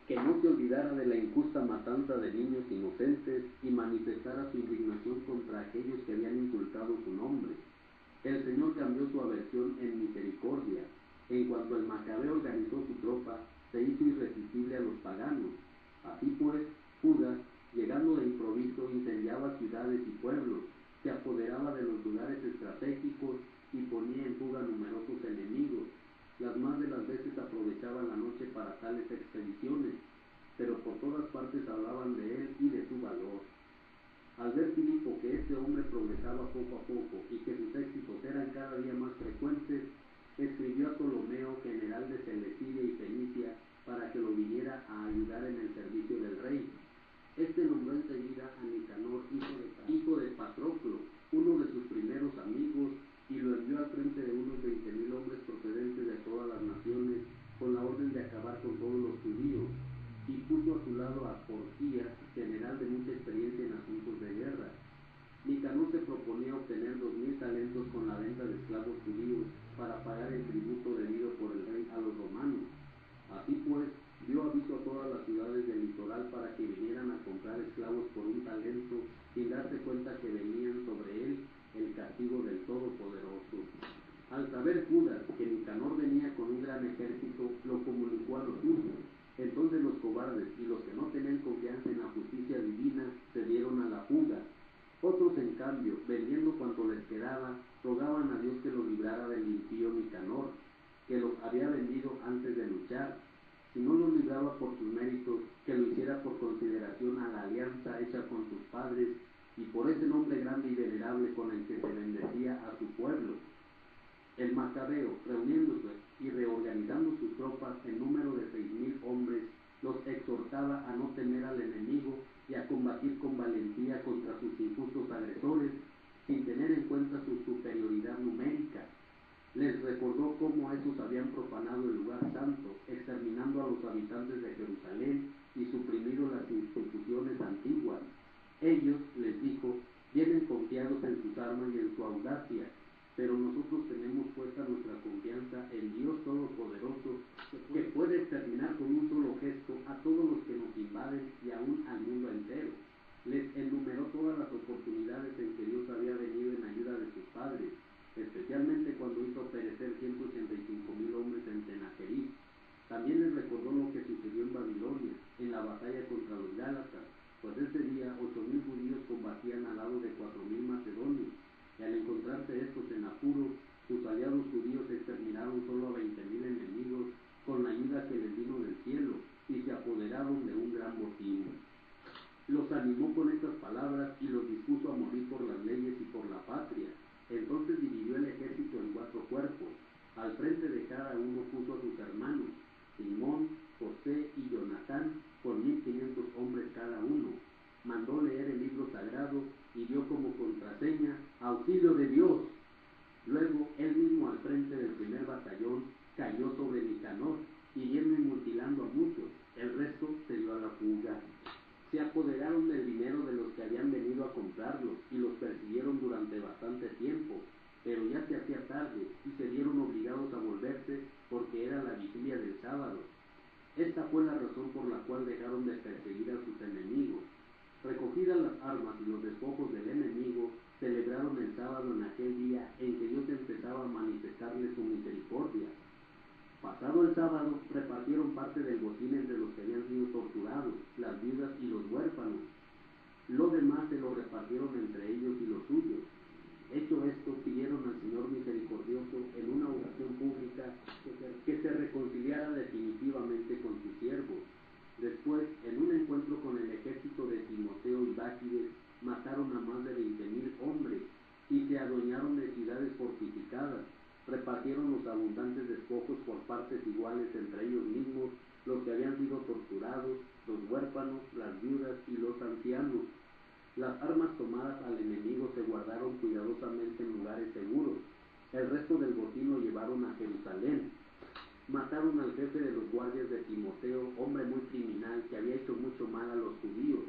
que no se olvidara de la injusta matanza de niños inocentes y manifestara su indignación contra aquellos que habían insultado su nombre. El Señor cambió su aversión en misericordia. En cuanto el Macabeo organizó su tropa, se hizo irresistible a los paganos. Así pues, Judas, llegando de improviso, incendiaba ciudades y pueblos, se apoderaba de los lugares estratégicos y ponía en fuga numerosos enemigos. Las más de las veces aprovechaban la noche para tales expediciones, pero por todas partes hablaban de él y de su valor. Al ver Filipo que este hombre progresaba poco a poco y que sus éxitos eran cada día más frecuentes, escribió a Ptolomeo, general de Seleucia y Fenicia, para que lo viniera a ayudar en el servicio del rey. Este nombró enseguida a Nicanor, hijo de Patroclo, uno de sus primeros amigos, y lo envió al frente de unos 20,000 hombres procedentes de todas las naciones, con la orden de acabar con todos los judíos, y puso a su lado a Porquías, general de mucha experiencia en asuntos de guerra. Nicanor se proponía obtener 2,000 talentos con la venta de esclavos judíos para pagar el tributo debido por el rey a los romanos. Así pues, dio aviso a todas las ciudades del litoral para que vinieran a comprar esclavos por 1 talento, sin darse cuenta que venían sobre él el castigo del Todopoderoso. Al saber Judas que Nicanor venía con un gran ejército, lo comunicó a los suyos. Entonces los cobardes y los que no tenían confianza en la justicia divina se dieron a la fuga. Otros, en cambio, vendiendo cuanto les quedaba, rogaban a Dios que los librara del impío Nicanor, que los había vendido antes de luchar. Si no los libraba por sus méritos, que lo hiciera por consideración a la alianza hecha con sus padres y por ese nombre grande y venerable con el que se bendecía a su pueblo. El Macabeo, reuniéndose y reorganizando sus tropas en número de 6,000 hombres, los exhortaba a no temer al enemigo y a combatir con valentía contra sus injustos agresores, sin tener en cuenta su superioridad numérica. Les recordó cómo estos habían profanado el lugar santo, exterminando a los habitantes de Jerusalén y suprimido las instituciones antiguas. Ellos, les dijo, vienen confiados en sus armas y en su audacia, pero nosotros tenemos puesta nuestra confianza en Dios Todopoderoso, que puede exterminar con un solo gesto a todos los que nos invaden y aún al mundo entero. Les enumeró todas las oportunidades en que Dios había venido en ayuda de sus padres, especialmente cuando hizo perecer 185,000 hombres en Sennacherib. También les recordó lo que sucedió en Babilonia, en la batalla contra los Gálatas, pues ese día 8,000 judíos combatían al lado de 4,000 macedonios, y al encontrarse estos en apuros, sus aliados judíos exterminaron solo a 20,000 enemigos con la ayuda que les vino del cielo, y se apoderaron de un gran botín. Los animó con estas palabras y los dispuso a morir por las leyes y por la patria. Entonces dividió el ejército en 4 cuerpos. Al frente de cada uno puso a sus hermanos, Simón, José y Jonatán, con 1,500 hombres cada uno. Mandó leer el libro sagrado y dio como contraseña auxilio de Dios. Luego, él mismo al frente del primer batallón, cayó sobre Nicanor, hiriendo y mutilando a muchos. El resto se dio a la fuga. Se apoderaron del dinero de los que habían venido a comprarlos y los persiguieron durante bastante tiempo, pero ya se hacía tarde y se vieron obligados a volverse porque era la vigilia del sábado. Esta fue la razón por la cual dejaron de perseguir a sus enemigos. Recogidas las armas y los despojos del enemigo, celebraron el sábado en aquel día en que Dios empezaba a manifestarles su misericordia. Pasado el sábado, repartieron parte del botín entre los que habían sido torturados, las viudas y los huérfanos. Lo demás se lo repartieron entre ellos y los suyos. Hecho esto, pidieron al Señor misericordioso en una oración pública que se reconciliara definitivamente con sus siervos. Después, en un encuentro con el ejército de Timoteo y Báquides, mataron a más de 20,000 hombres y se adueñaron de ciudades fortificadas. Repartieron los abundantes despojos por partes iguales entre ellos mismos, los que habían sido torturados, los huérfanos, las viudas y los ancianos. Las armas tomadas al enemigo se guardaron cuidadosamente en lugares seguros. El resto del botín lo llevaron a Jerusalén. Mataron al jefe de los guardias de Timoteo, hombre muy criminal que había hecho mucho mal a los judíos.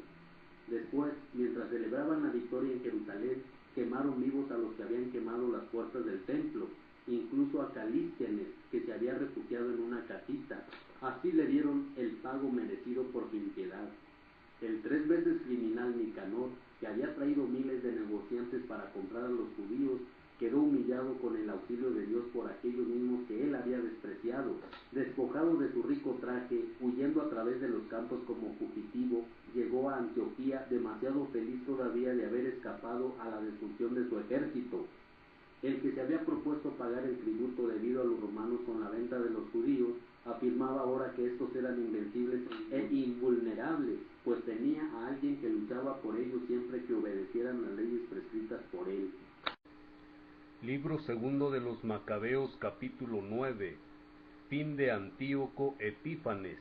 Después, mientras celebraban la victoria en Jerusalén, quemaron vivos a los que habían quemado las puertas del templo, incluso a Calístenes, que se había refugiado en una casita. Así le dieron el pago merecido por su impiedad. El 3 veces criminal Nicanor, que había traído miles de negociantes para comprar a los judíos, quedó humillado con el auxilio de Dios por aquellos mismos que él había despreciado. Despojado de su rico traje, huyendo a través de los campos como fugitivo, llegó a Antioquía demasiado feliz todavía de haber escapado a la destrucción de su ejército. El que se había propuesto pagar el tributo debido a los romanos con la venta de los judíos, afirmaba ahora que estos eran invencibles e invulnerables, pues tenía a alguien que luchaba por ellos siempre que obedecieran las leyes prescritas por él. Libro segundo de los Macabeos, capítulo 9. Fin de Antíoco Epífanes.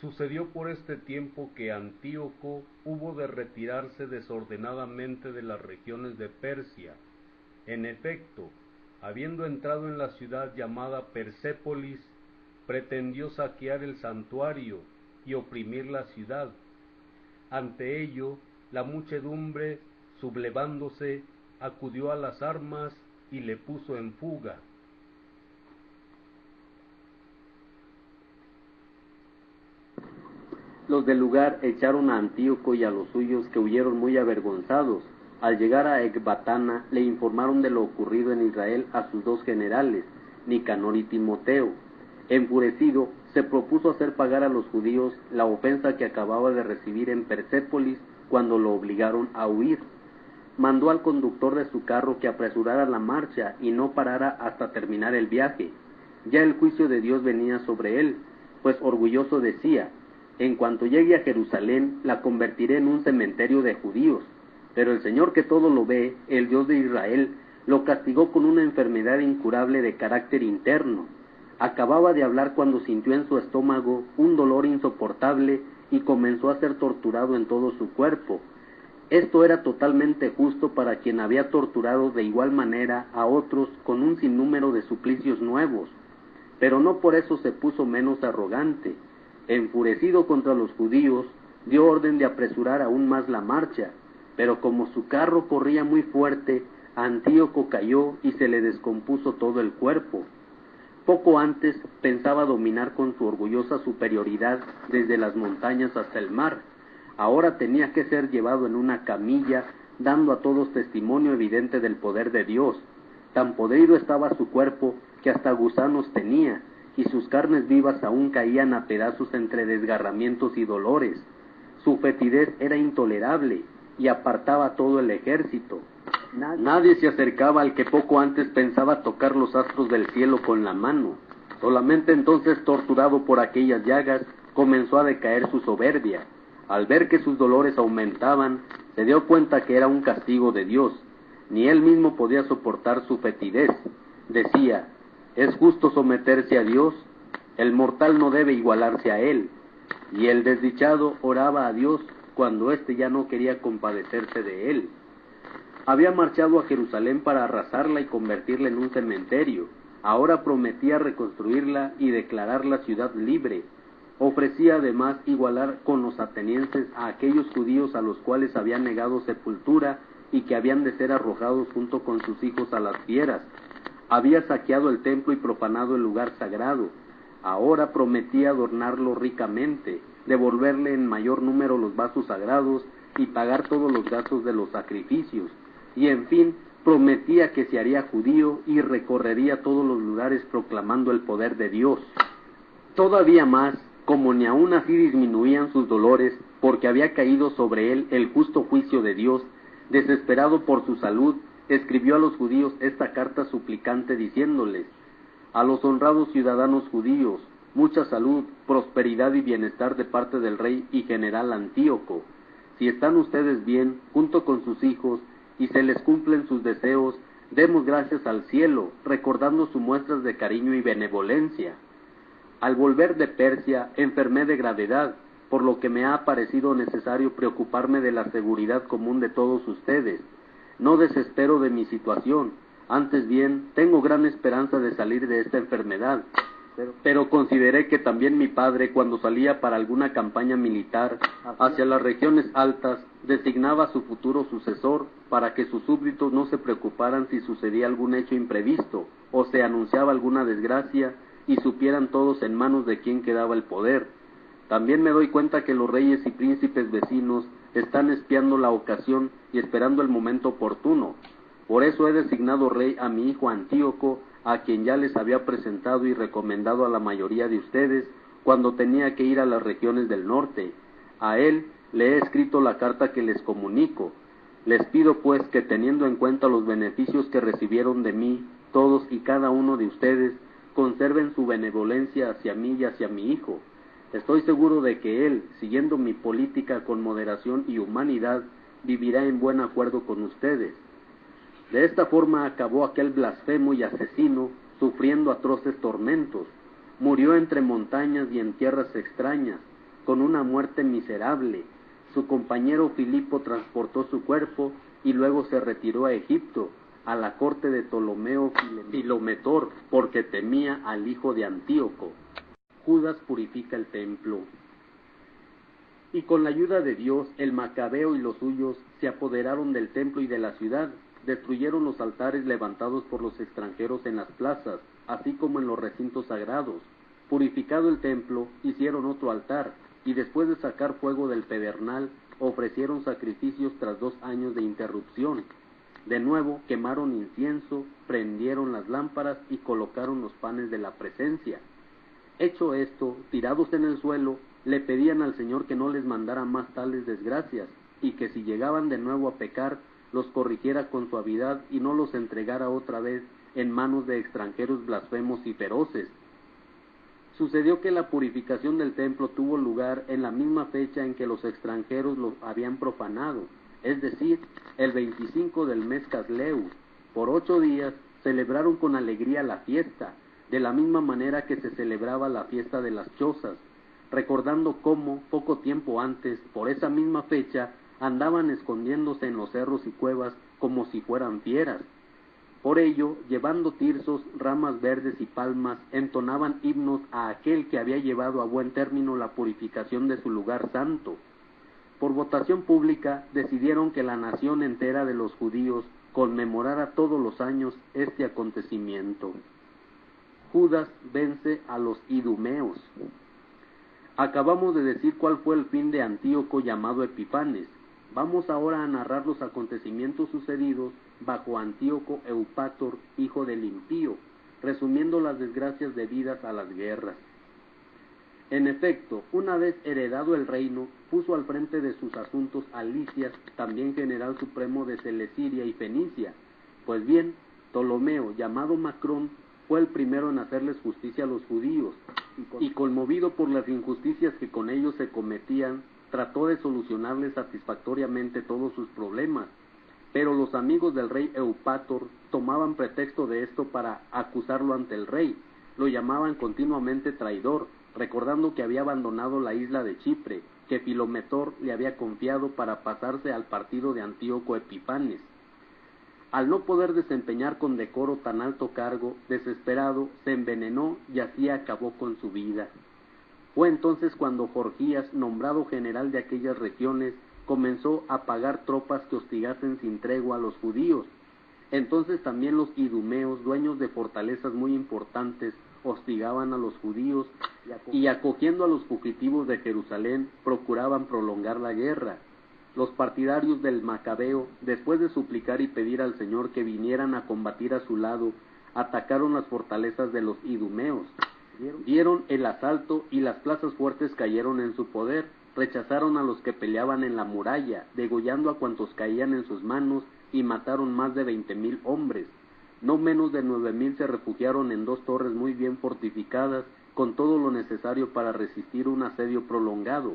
Sucedió por este tiempo que Antíoco hubo de retirarse desordenadamente de las regiones de Persia. En efecto, habiendo entrado en la ciudad llamada Persépolis, pretendió saquear el santuario y oprimir la ciudad. Ante ello, la muchedumbre, sublevándose, acudió a las armas y le puso en fuga. Los del lugar echaron a Antíoco y a los suyos, que huyeron muy avergonzados. Al llegar a Ecbatana, le informaron de lo ocurrido en Israel a sus 2 generales, Nicanor y Timoteo. Enfurecido, se propuso hacer pagar a los judíos la ofensa que acababa de recibir en Persépolis cuando lo obligaron a huir. Mandó al conductor de su carro que apresurara la marcha y no parara hasta terminar el viaje. Ya el juicio de Dios venía sobre él, pues orgulloso decía: en cuanto llegue a Jerusalén, la convertiré en un cementerio de judíos. Pero el Señor que todo lo ve, el Dios de Israel, lo castigó con una enfermedad incurable de carácter interno. Acababa de hablar cuando sintió en su estómago un dolor insoportable y comenzó a ser torturado en todo su cuerpo. Esto era totalmente justo para quien había torturado de igual manera a otros con un sinnúmero de suplicios nuevos, pero no por eso se puso menos arrogante. Enfurecido contra los judíos, dio orden de apresurar aún más la marcha, pero como su carro corría muy fuerte, Antíoco cayó y se le descompuso todo el cuerpo. Poco antes pensaba dominar con su orgullosa superioridad desde las montañas hasta el mar. Ahora tenía que ser llevado en una camilla, dando a todos testimonio evidente del poder de Dios. Tan podrido estaba su cuerpo que hasta gusanos tenía, y sus carnes vivas aún caían a pedazos entre desgarramientos y dolores. Su fetidez era intolerable y apartaba a todo el ejército. Nadie se acercaba al que poco antes pensaba tocar los astros del cielo con la mano. Solamente entonces, torturado por aquellas llagas, comenzó a decaer su soberbia. Al ver que sus dolores aumentaban, se dio cuenta que era un castigo de Dios. Ni él mismo podía soportar su fetidez. Decía: ¿es justo someterse a Dios? El mortal no debe igualarse a él. Y el desdichado oraba a Dios cuando éste ya no quería compadecerse de él. Había marchado a Jerusalén para arrasarla y convertirla en un cementerio. Ahora prometía reconstruirla y declararla ciudad libre. Ofrecía además igualar con los atenienses a aquellos judíos a los cuales había negado sepultura y que habían de ser arrojados junto con sus hijos a las fieras. Había saqueado el templo y profanado el lugar sagrado. Ahora prometía adornarlo ricamente, devolverle en mayor número los vasos sagrados y pagar todos los gastos de los sacrificios. Y en fin, prometía que se haría judío y recorrería todos los lugares proclamando el poder de Dios. Todavía más, como ni aun así disminuían sus dolores, porque había caído sobre él el justo juicio de Dios, desesperado por su salud, escribió a los judíos esta carta suplicante diciéndoles: a los honrados ciudadanos judíos, mucha salud, prosperidad y bienestar de parte del rey y general Antíoco. Si están ustedes bien, junto con sus hijos, y se les cumplen sus deseos, demos gracias al cielo, recordando sus muestras de cariño y benevolencia. Al volver de Persia, enfermé de gravedad, por lo que me ha parecido necesario preocuparme de la seguridad común de todos ustedes. No desespero de mi situación, antes bien, tengo gran esperanza de salir de esta enfermedad. Pero consideré que también mi padre, cuando salía para alguna campaña militar hacia las regiones altas, designaba a su futuro sucesor para que sus súbditos no se preocuparan si sucedía algún hecho imprevisto o se anunciaba alguna desgracia y supieran todos en manos de quién quedaba el poder. También me doy cuenta que los reyes y príncipes vecinos están espiando la ocasión y esperando el momento oportuno. Por eso he designado rey a mi hijo Antíoco, a quien ya les había presentado y recomendado a la mayoría de ustedes cuando tenía que ir a las regiones del norte. A él le he escrito la carta que les comunico. Les pido pues que, teniendo en cuenta los beneficios que recibieron de mí, todos y cada uno de ustedes, conserven su benevolencia hacia mí y hacia mi hijo. Estoy seguro de que él, siguiendo mi política con moderación y humanidad, vivirá en buen acuerdo con ustedes. De esta forma acabó aquel blasfemo y asesino, sufriendo atroces tormentos. Murió entre montañas y en tierras extrañas, con una muerte miserable. Su compañero Filipo transportó su cuerpo y luego se retiró a Egipto, a la corte de Ptolomeo Filometor, porque temía al hijo de Antíoco. Judas purifica el templo. Y con la ayuda de Dios, el Macabeo y los suyos se apoderaron del templo y de la ciudad. Destruyeron los altares levantados por los extranjeros en las plazas, así como en los recintos sagrados. Purificado el templo, hicieron otro altar, y después de sacar fuego del pedernal, ofrecieron sacrificios tras 2 años de interrupción. De nuevo quemaron incienso, prendieron las lámparas y colocaron los panes de la presencia. Hecho esto, tirados en el suelo, le pedían al Señor que no les mandara más tales desgracias, y que si llegaban de nuevo a pecar, los corrigiera con suavidad y no los entregara otra vez en manos de extranjeros blasfemos y feroces. Sucedió que la purificación del templo tuvo lugar en la misma fecha en que los extranjeros lo habían profanado, es decir, el 25 del mes Casleu. Por 8 días celebraron con alegría la fiesta, de la misma manera que se celebraba la fiesta de las chozas, recordando cómo, poco tiempo antes, por esa misma fecha, andaban escondiéndose en los cerros y cuevas como si fueran fieras. Por ello, llevando tirsos, ramas verdes y palmas, entonaban himnos a aquel que había llevado a buen término la purificación de su lugar santo. Por votación pública, decidieron que la nación entera de los judíos conmemorara todos los años este acontecimiento. Judas vence a los idumeos. Acabamos de decir cuál fue el fin de Antíoco llamado Epifanes. Vamos ahora a narrar los acontecimientos sucedidos bajo Antíoco Eupator, hijo del impío, resumiendo las desgracias debidas a las guerras. En efecto, una vez heredado el reino, puso al frente de sus asuntos a Lisias, también general supremo de Celesiria y Fenicia. Pues bien, Ptolomeo, llamado Macrón, fue el primero en hacerles justicia a los judíos, y conmovido por las injusticias que con ellos se cometían, trató de solucionarles satisfactoriamente todos sus problemas. Pero los amigos del rey Eupator tomaban pretexto de esto para acusarlo ante el rey. Lo llamaban continuamente traidor, recordando que había abandonado la isla de Chipre, que Filometor le había confiado para pasarse al partido de Antíoco Epifanes. Al no poder desempeñar con decoro tan alto cargo, desesperado, se envenenó y así acabó con su vida. Fue entonces cuando Gorgías, nombrado general de aquellas regiones, comenzó a pagar tropas que hostigasen sin tregua a los judíos. Entonces también los idumeos, dueños de fortalezas muy importantes, hostigaban a los judíos y acogiendo a los fugitivos de Jerusalén, procuraban prolongar la guerra. Los partidarios del Macabeo, después de suplicar y pedir al Señor que vinieran a combatir a su lado, atacaron las fortalezas de los idumeos. Dieron el asalto y las plazas fuertes cayeron en su poder. Rechazaron a los que peleaban en la muralla, degollando a cuantos caían en sus manos, y mataron más de 20,000 hombres. No menos de 9,000 se refugiaron en 2 torres muy bien fortificadas, con todo lo necesario para resistir un asedio prolongado.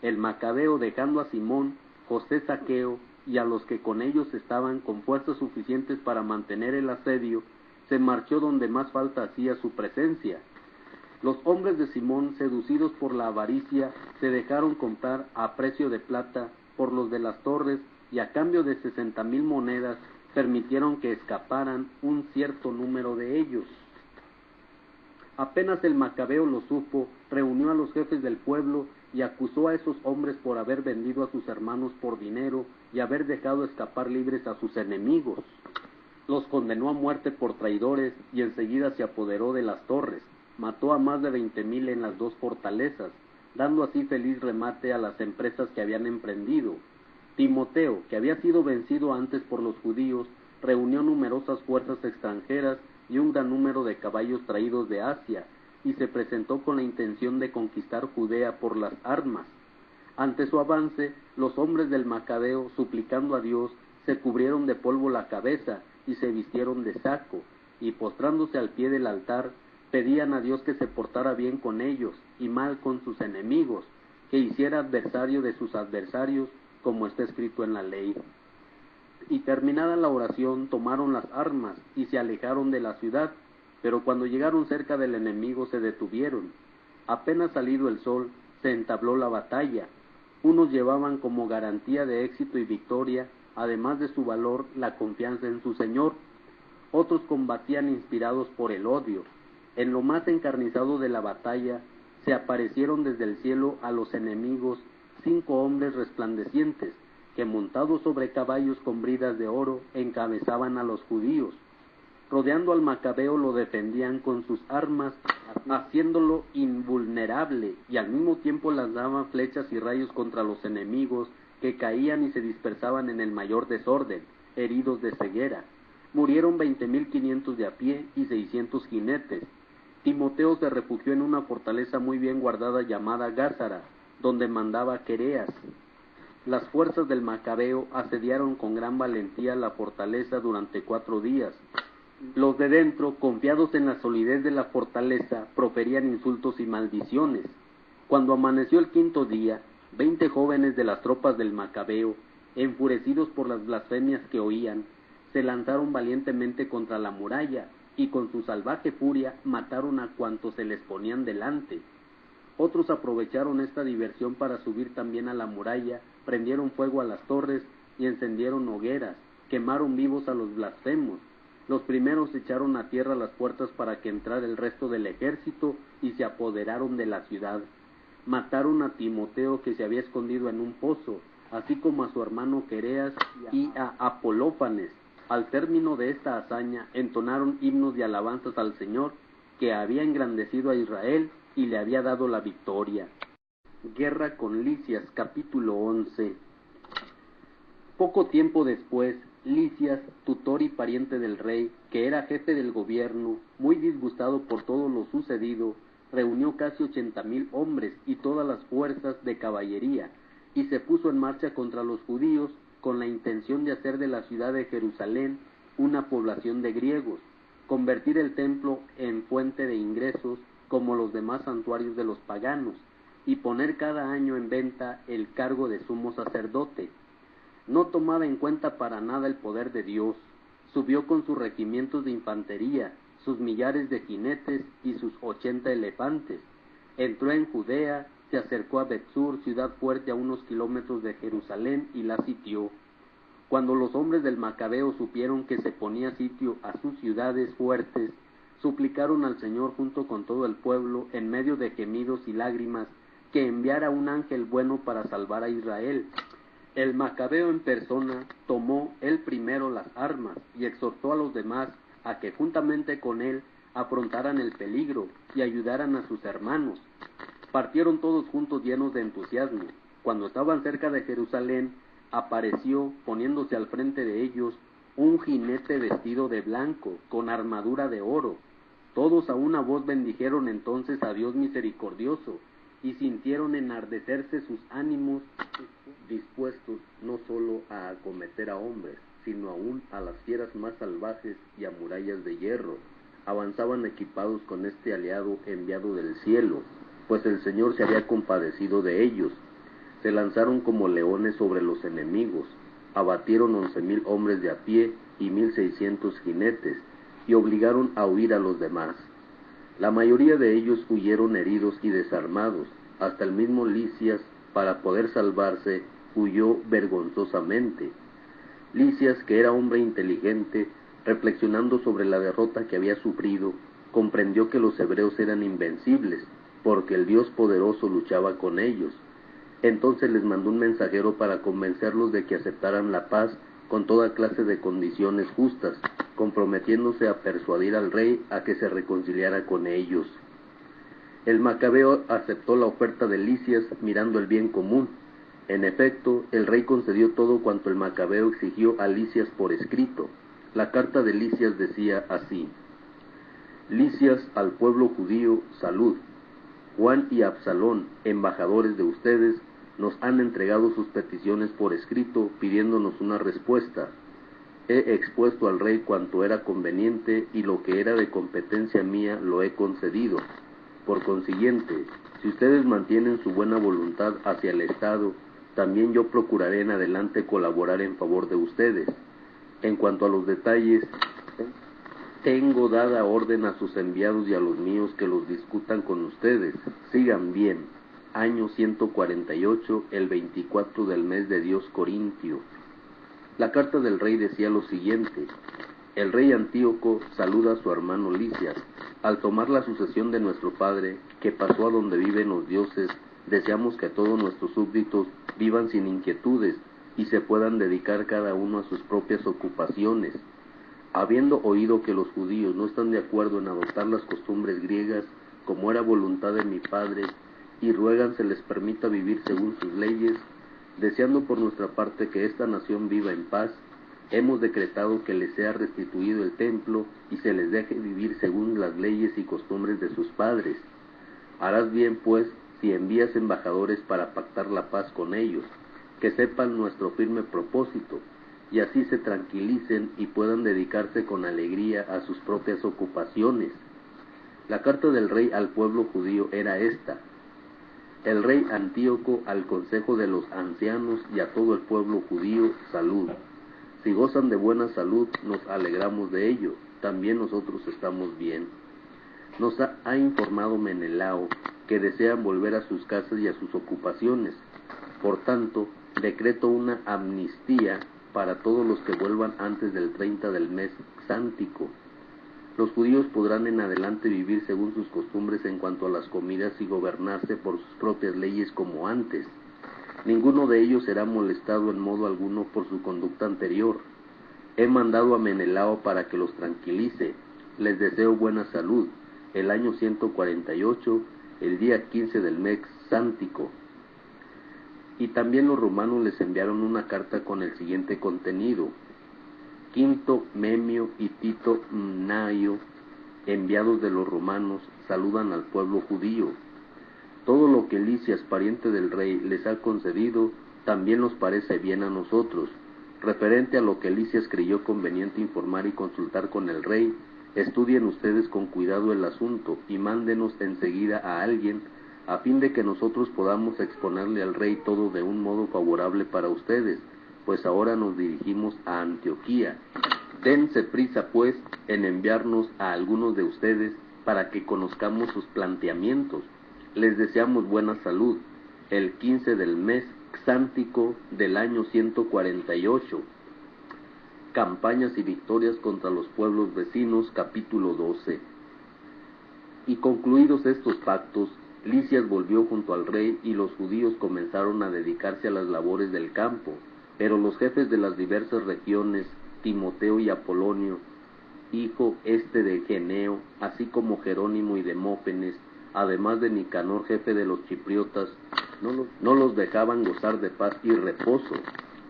El Macabeo, dejando a Simón, José Zaqueo y a los que con ellos estaban con fuerzas suficientes para mantener el asedio, se marchó donde más falta hacía su presencia. Los hombres de Simón, seducidos por la avaricia, se dejaron comprar a precio de plata por los de las torres y a cambio de 60,000 monedas permitieron que escaparan un cierto número de ellos. Apenas el Macabeo lo supo, reunió a los jefes del pueblo y acusó a esos hombres por haber vendido a sus hermanos por dinero y haber dejado escapar libres a sus enemigos. Los condenó a muerte por traidores y enseguida se apoderó de las torres. Mató a más de 20,000 en las 2 fortalezas, dando así feliz remate a las empresas que habían emprendido. Timoteo, que había sido vencido antes por los judíos, reunió numerosas fuerzas extranjeras y un gran número de caballos traídos de Asia, y se presentó con la intención de conquistar Judea por las armas. Ante su avance, los hombres del Macabeo, suplicando a Dios, se cubrieron de polvo la cabeza y se vistieron de saco, y postrándose al pie del altar, pedían a Dios que se portara bien con ellos y mal con sus enemigos, que hiciera adversario de sus adversarios, como está escrito en la ley. Y terminada la oración, tomaron las armas y se alejaron de la ciudad, pero cuando llegaron cerca del enemigo se detuvieron. Apenas salido el sol, se entabló la batalla. Unos llevaban como garantía de éxito y victoria, además de su valor, la confianza en su Señor. Otros combatían inspirados por el odio. En lo más encarnizado de la batalla, se aparecieron desde el cielo a los enemigos 5 hombres resplandecientes, que montados sobre caballos con bridas de oro, encabezaban a los judíos. Rodeando al Macabeo lo defendían con sus armas, haciéndolo invulnerable, y al mismo tiempo lanzaban flechas y rayos contra los enemigos, que caían y se dispersaban en el mayor desorden, heridos de ceguera. Murieron 20,500 de a pie y 600 jinetes. Timoteo se refugió en una fortaleza muy bien guardada llamada Gázara, donde mandaba Quereas. Las fuerzas del Macabeo asediaron con gran valentía la fortaleza durante 4 días. Los de dentro, confiados en la solidez de la fortaleza, proferían insultos y maldiciones. Cuando amaneció el 5.º día, 20 jóvenes de las tropas del Macabeo, enfurecidos por las blasfemias que oían, se lanzaron valientemente contra la muralla, y con su salvaje furia mataron a cuantos se les ponían delante. Otros aprovecharon esta diversión para subir también a la muralla, prendieron fuego a las torres y encendieron hogueras, quemaron vivos a los blasfemos. Los primeros echaron a tierra las puertas para que entrara el resto del ejército y se apoderaron de la ciudad. Mataron a Timoteo, que se había escondido en un pozo, así como a su hermano Quereas y a Apolófanes. Al término de esta hazaña entonaron himnos de alabanzas al Señor, que había engrandecido a Israel y le había dado la victoria. Guerra con Lisias, capítulo 11. Poco tiempo después, Lisias, tutor y pariente del rey, que era jefe del gobierno, muy disgustado por todo lo sucedido, reunió casi 80,000 hombres y todas las fuerzas de caballería, y se puso en marcha contra los judíos con la intención de hacer de la ciudad de Jerusalén una población de griegos, convertir el templo en fuente de ingresos como los demás santuarios de los paganos, y poner cada año en venta el cargo de sumo sacerdote. No tomaba en cuenta para nada el poder de Dios. Subió con sus regimientos de infantería, sus millares de jinetes y sus 80 elefantes. Entró en Judea, se acercó a Betsur, ciudad fuerte a unos kilómetros de Jerusalén, y la sitió. Cuando los hombres del Macabeo supieron que se ponía sitio a sus ciudades fuertes, suplicaron al Señor junto con todo el pueblo, en medio de gemidos y lágrimas, que enviara un ángel bueno para salvar a Israel. El Macabeo en persona tomó él primero las armas y exhortó a los demás a que juntamente con él afrontaran el peligro y ayudaran a sus hermanos. Partieron todos juntos llenos de entusiasmo. Cuando estaban cerca de Jerusalén, apareció, poniéndose al frente de ellos, un jinete vestido de blanco, con armadura de oro. Todos a una voz bendijeron entonces a Dios misericordioso, y sintieron enardecerse sus ánimos, dispuestos no solo a acometer a hombres, sino aún a las fieras más salvajes y a murallas de hierro. Avanzaban equipados con este aliado enviado del cielo, pues el Señor se había compadecido de ellos. Se lanzaron como leones sobre los enemigos, abatieron 11,000 hombres de a pie y 1,600 jinetes, y obligaron a huir a los demás. La mayoría de ellos huyeron heridos y desarmados. Hasta el mismo Lisias, para poder salvarse, huyó vergonzosamente. Lisias, que era hombre inteligente, reflexionando sobre la derrota que había sufrido, comprendió que los hebreos eran invencibles, porque el Dios poderoso luchaba con ellos. Entonces les mandó un mensajero para convencerlos de que aceptaran la paz con toda clase de condiciones justas, comprometiéndose a persuadir al rey a que se reconciliara con ellos. El Macabeo aceptó la oferta de Lisias mirando el bien común. En efecto, el rey concedió todo cuanto el Macabeo exigió a Lisias por escrito. La carta de Lisias decía así: Lisias al pueblo judío, salud. Juan y Absalón, embajadores de ustedes, nos han entregado sus peticiones por escrito, pidiéndonos una respuesta. He expuesto al rey cuanto era conveniente, y lo que era de competencia mía lo he concedido. Por consiguiente, si ustedes mantienen su buena voluntad hacia el Estado, también yo procuraré en adelante colaborar en favor de ustedes. En cuanto a los detalles, tengo dada orden a sus enviados y a los míos que los discutan con ustedes. Sigan bien. Año 148, el 24 del mes de Dios Corintio. La carta del rey decía lo siguiente: el rey Antíoco saluda a su hermano Lisias. Al tomar la sucesión de nuestro padre, que pasó a donde viven los dioses, deseamos que todos nuestros súbditos vivan sin inquietudes y se puedan dedicar cada uno a sus propias ocupaciones. Habiendo oído que los judíos no están de acuerdo en adoptar las costumbres griegas, como era voluntad de mi padre, y ruegan se les permita vivir según sus leyes, deseando por nuestra parte que esta nación viva en paz, hemos decretado que les sea restituido el templo y se les deje vivir según las leyes y costumbres de sus padres. Harás bien, pues, si envías embajadores para pactar la paz con ellos, que sepan nuestro firme propósito, y así se tranquilicen y puedan dedicarse con alegría a sus propias ocupaciones. La carta del rey al pueblo judío era esta: el rey Antíoco al consejo de los ancianos y a todo el pueblo judío, salud. Si gozan de buena salud, nos alegramos de ello, también nosotros estamos bien. Nos ha informado Menelao que desean volver a sus casas y a sus ocupaciones. Por tanto, decreto una amnistía para todos los que vuelvan antes del 30 del mes sántico. Los judíos podrán en adelante vivir según sus costumbres en cuanto a las comidas y gobernarse por sus propias leyes como antes. Ninguno de ellos será molestado en modo alguno por su conducta anterior. He mandado a Menelao para que los tranquilice. Les deseo buena salud. El año 148, el día 15 del mes sántico. Y también los romanos les enviaron una carta con el siguiente contenido: Quinto Memio y Tito Mnaio, enviados de los romanos, saludan al pueblo judío. Todo lo que Lisias, pariente del rey, les ha concedido, también nos parece bien a nosotros. Referente a lo que Lisias creyó conveniente informar y consultar con el rey, estudien ustedes con cuidado el asunto y mándenos enseguida a alguien, a fin de que nosotros podamos exponerle al rey todo de un modo favorable para ustedes, pues ahora nos dirigimos a Antioquía. Dense prisa, pues, en enviarnos a algunos de ustedes para que conozcamos sus planteamientos. Les deseamos buena salud. El 15 del mes xántico del año 148. Campañas y victorias contra los pueblos vecinos, capítulo 12. Y concluidos estos pactos, Lisias volvió junto al rey y los judíos comenzaron a dedicarse a las labores del campo. Pero los jefes de las diversas regiones, Timoteo y Apolonio, hijo de Geneo, así como Jerónimo y Demófenes, además de Nicanor, jefe de los chipriotas, no los dejaban gozar de paz y reposo.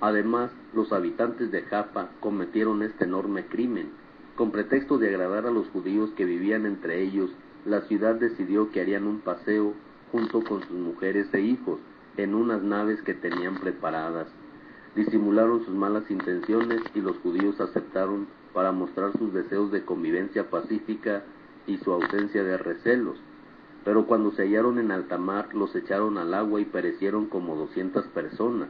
Además, los habitantes de Jaffa cometieron este enorme crimen. Con pretexto de agradar a los judíos que vivían entre ellos, la ciudad decidió que harían un paseo junto con sus mujeres e hijos en unas naves que tenían preparadas. Disimularon sus malas intenciones y los judíos aceptaron para mostrar sus deseos de convivencia pacífica y su ausencia de recelos. Pero cuando se hallaron en alta mar, los echaron al agua y perecieron como 200 personas.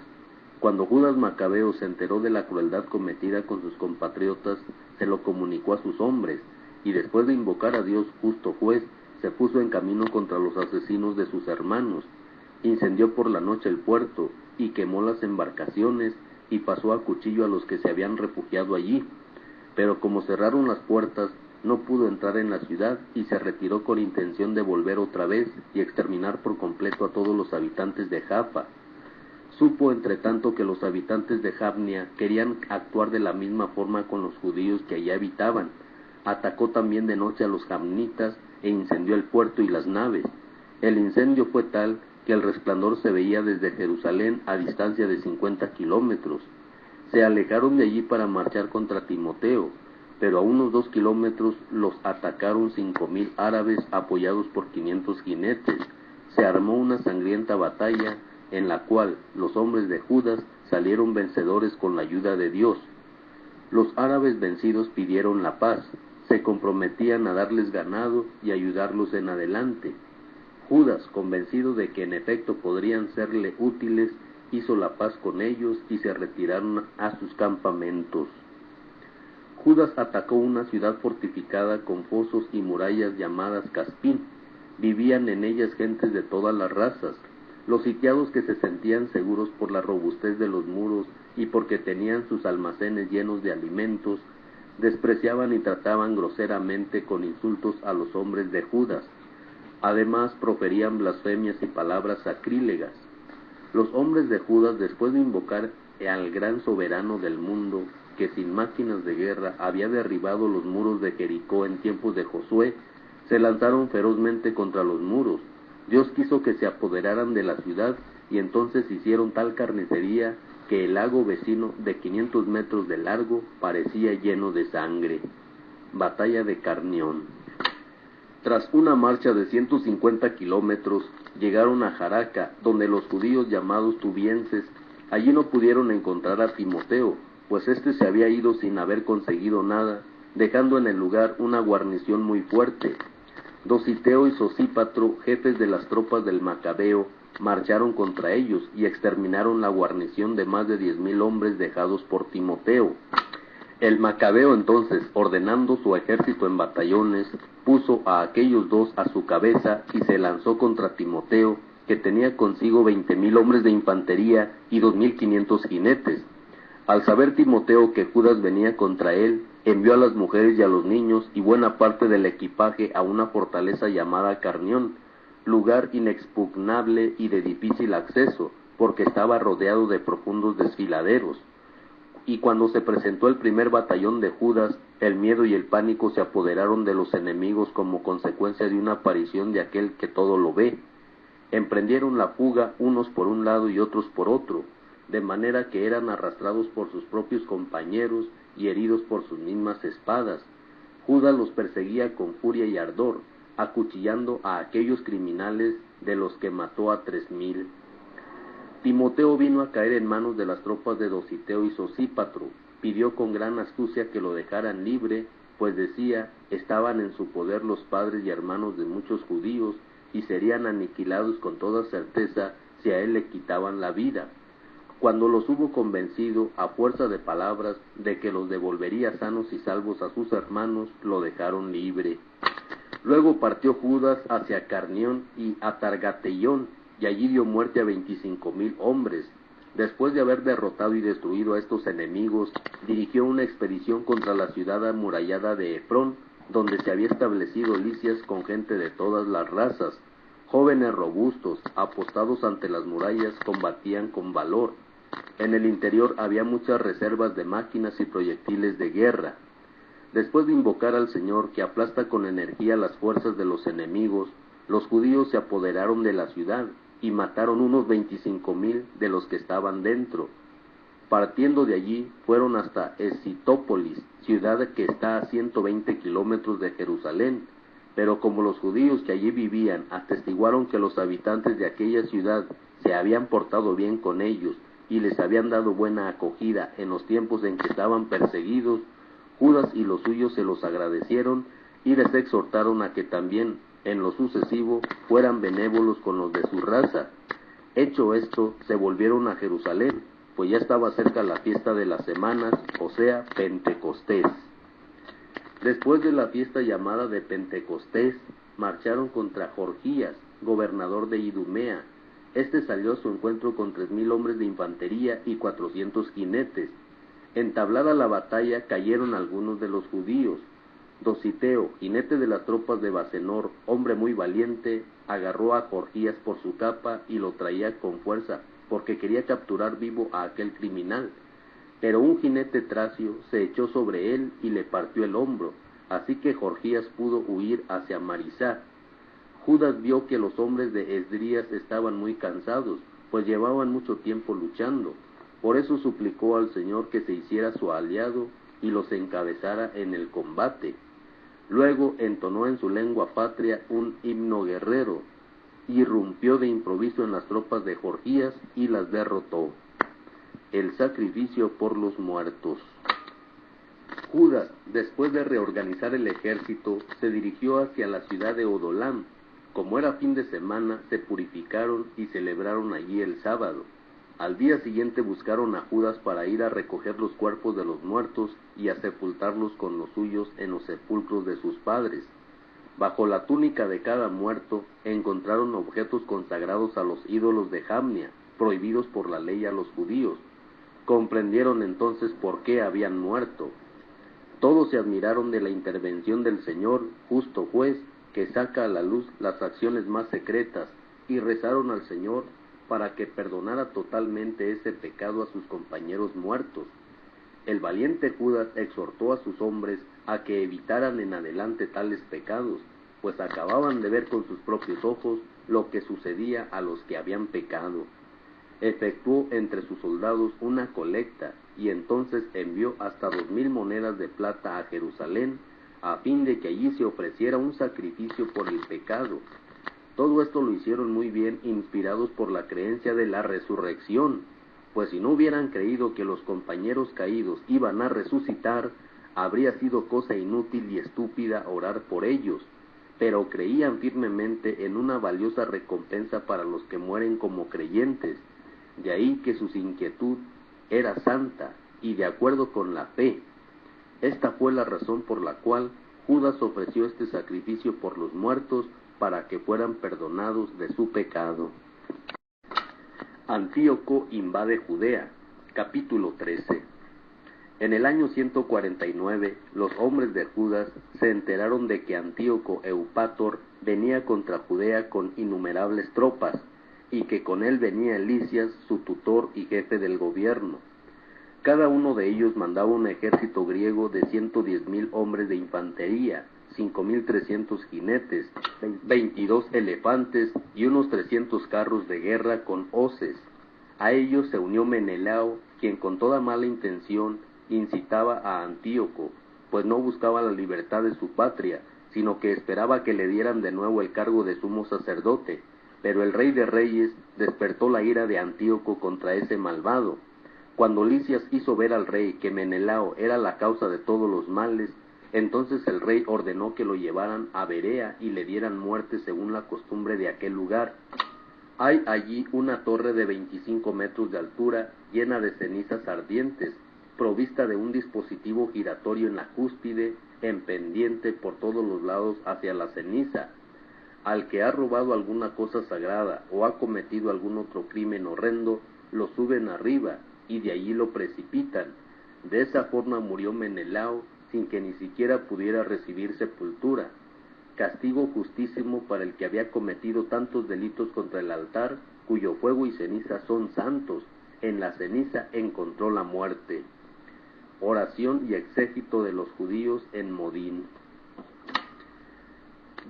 Cuando Judas Macabeo se enteró de la crueldad cometida con sus compatriotas, se lo comunicó a sus hombres, y después de invocar a Dios justo juez, se puso en camino contra los asesinos de sus hermanos. Incendió por la noche el puerto, y quemó las embarcaciones, y pasó a cuchillo a los que se habían refugiado allí. Pero como cerraron las puertas, no pudo entrar en la ciudad, y se retiró con intención de volver otra vez, y exterminar por completo a todos los habitantes de Jaffa. Supo entre tanto que los habitantes de Jabnia querían actuar de la misma forma con los judíos que allí habitaban. Atacó también de noche a los jamnitas, e incendió el puerto y las naves. El incendio fue tal que el resplandor se veía desde Jerusalén a distancia de 50 kilómetros. Se alejaron de allí para marchar contra Timoteo, pero a unos 2 kilómetros los atacaron 5,000 árabes apoyados por 500 jinetes. Se armó una sangrienta batalla en la cual los hombres de Judas salieron vencedores con la ayuda de Dios. Los árabes vencidos pidieron la paz, se comprometían a darles ganado y ayudarlos en adelante. Judas, convencido de que en efecto podrían serle útiles, hizo la paz con ellos y se retiraron a sus campamentos. Judas atacó una ciudad fortificada con fosos y murallas llamadas Caspín. Vivían en ellas gentes de todas las razas. Los sitiados, que se sentían seguros por la robustez de los muros y porque tenían sus almacenes llenos de alimentos, despreciaban y trataban groseramente con insultos a los hombres de Judas. Además, proferían blasfemias y palabras sacrílegas. Los hombres de Judas, después de invocar al gran soberano del mundo, que sin máquinas de guerra había derribado los muros de Jericó en tiempos de Josué, se lanzaron ferozmente contra los muros. Dios quiso que se apoderaran de la ciudad, y entonces hicieron tal carnicería que el lago vecino, de 500 metros de largo, parecía lleno de sangre. Batalla de Carnión. Tras una marcha de 150 kilómetros, llegaron a Jaraca, donde los judíos llamados tubienses, allí no pudieron encontrar a Timoteo, pues éste se había ido sin haber conseguido nada, dejando en el lugar una guarnición muy fuerte. Dositeo y Sosípatro, jefes de las tropas del Macabeo, marcharon contra ellos y exterminaron la guarnición de más de 10,000 hombres dejados por Timoteo. El macabeo entonces, ordenando su ejército en batallones, puso a aquellos dos a su cabeza y se lanzó contra Timoteo, que tenía consigo 20,000 hombres de infantería y 2,500 jinetes. Al saber Timoteo que Judas venía contra él, envió a las mujeres y a los niños y buena parte del equipaje a una fortaleza llamada Carnión, lugar inexpugnable y de difícil acceso, porque estaba rodeado de profundos desfiladeros. Y cuando se presentó el primer batallón de Judas, el miedo y el pánico se apoderaron de los enemigos como consecuencia de una aparición de aquel que todo lo ve. Emprendieron la fuga unos por un lado y otros por otro, de manera que eran arrastrados por sus propios compañeros y heridos por sus mismas espadas. Judas los perseguía con furia y ardor, acuchillando a aquellos criminales de los que mató a 3,000. Timoteo vino a caer en manos de las tropas de Dositeo y Sosípatro. Pidió con gran astucia que lo dejaran libre, pues decía, estaban en su poder los padres y hermanos de muchos judíos, y serían aniquilados con toda certeza si a él le quitaban la vida. Cuando los hubo convencido, a fuerza de palabras, de que los devolvería sanos y salvos a sus hermanos, lo dejaron libre. Luego partió Judas hacia Carnión y Atargateión, y allí dio muerte a 25,000 hombres. Después de haber derrotado y destruido a estos enemigos, dirigió una expedición contra la ciudad amurallada de Efrón, donde se había establecido Lisias con gente de todas las razas. Jóvenes robustos, apostados ante las murallas, combatían con valor. En el interior había muchas reservas de máquinas y proyectiles de guerra. Después de invocar al Señor, que aplasta con energía las fuerzas de los enemigos, los judíos se apoderaron de la ciudad y mataron unos 25,000 de los que estaban dentro. Partiendo de allí, fueron hasta Escitópolis, ciudad que está a 120 kilómetros de Jerusalén, pero como los judíos que allí vivían atestiguaron que los habitantes de aquella ciudad se habían portado bien con ellos y les habían dado buena acogida en los tiempos en que estaban perseguidos, Judas y los suyos se los agradecieron y les exhortaron a que también en lo sucesivo fueran benévolos con los de su raza. Hecho esto, se volvieron a Jerusalén, pues ya estaba cerca la fiesta de las semanas, o sea, Pentecostés. Después de la fiesta llamada de Pentecostés, marcharon contra Jorgías, gobernador de Idumea. Este salió a su encuentro con 3,000 hombres de infantería y 400 jinetes. Entablada la batalla, cayeron algunos de los judíos. Dositeo, jinete de las tropas de Basenor, hombre muy valiente, agarró a Jorgías por su capa y lo traía con fuerza, porque quería capturar vivo a aquel criminal. Pero un jinete tracio se echó sobre él y le partió el hombro, así que Jorgías pudo huir hacia Marisá. Judas vio que los hombres de Esdrías estaban muy cansados, pues llevaban mucho tiempo luchando. Por eso suplicó al Señor que se hiciera su aliado y los encabezara en el combate. Luego entonó en su lengua patria un himno guerrero, irrumpió de improviso en las tropas de Jorgías y las derrotó. El sacrificio por los muertos. Judas, después de reorganizar el ejército, se dirigió hacia la ciudad de Odolam. Como era fin de semana, se purificaron y celebraron allí el sábado. Al día siguiente buscaron a Judas para ir a recoger los cuerpos de los muertos y a sepultarlos con los suyos en los sepulcros de sus padres. Bajo la túnica de cada muerto encontraron objetos consagrados a los ídolos de Jamnia, prohibidos por la ley a los judíos. Comprendieron entonces por qué habían muerto. Todos se admiraron de la intervención del Señor, justo juez, que saca a la luz las acciones más secretas, y rezaron al Señor para que perdonara totalmente ese pecado a sus compañeros muertos. El valiente Judas exhortó a sus hombres a que evitaran en adelante tales pecados, pues acababan de ver con sus propios ojos lo que sucedía a los que habían pecado. Efectuó entre sus soldados una colecta, y entonces envió hasta 2,000 monedas de plata a Jerusalén, a fin de que allí se ofreciera un sacrificio por el pecado. Todo esto lo hicieron muy bien, inspirados por la creencia de la resurrección, pues si no hubieran creído que los compañeros caídos iban a resucitar, habría sido cosa inútil y estúpida orar por ellos, pero creían firmemente en una valiosa recompensa para los que mueren como creyentes, de ahí que su inquietud era santa y de acuerdo con la fe. Esta fue la razón por la cual Judas ofreció este sacrificio por los muertos para que fueran perdonados de su pecado. Antíoco invade Judea. Capítulo 13. En el año 149, los hombres de Judas se enteraron de que Antíoco Eupátor venía contra Judea con innumerables tropas, y que con él venía Lisias, su tutor y jefe del gobierno. Cada uno de ellos mandaba un ejército griego de 110,000 hombres de infantería, 5,300 jinetes, 22 elefantes y unos 300 carros de guerra con hoces. A ellos se unió Menelao, quien con toda mala intención incitaba a Antíoco, pues no buscaba la libertad de su patria, sino que esperaba que le dieran de nuevo el cargo de sumo sacerdote. Pero el rey de reyes despertó la ira de Antíoco contra ese malvado. Cuando Lisias hizo ver al rey que Menelao era la causa de todos los males, entonces el rey ordenó que lo llevaran a Berea y le dieran muerte según la costumbre de aquel lugar. Hay allí una torre de 25 metros de altura, llena de cenizas ardientes, provista de un dispositivo giratorio en la cúspide, en pendiente por todos los lados hacia la ceniza. Al que ha robado alguna cosa sagrada o ha cometido algún otro crimen horrendo, lo suben arriba y de allí lo precipitan. De esa forma murió Menelao sin que ni siquiera pudiera recibir sepultura. Castigo justísimo para el que había cometido tantos delitos contra el altar, cuyo fuego y ceniza son santos. En la ceniza encontró la muerte. Oración y exégito de los judíos en Modín.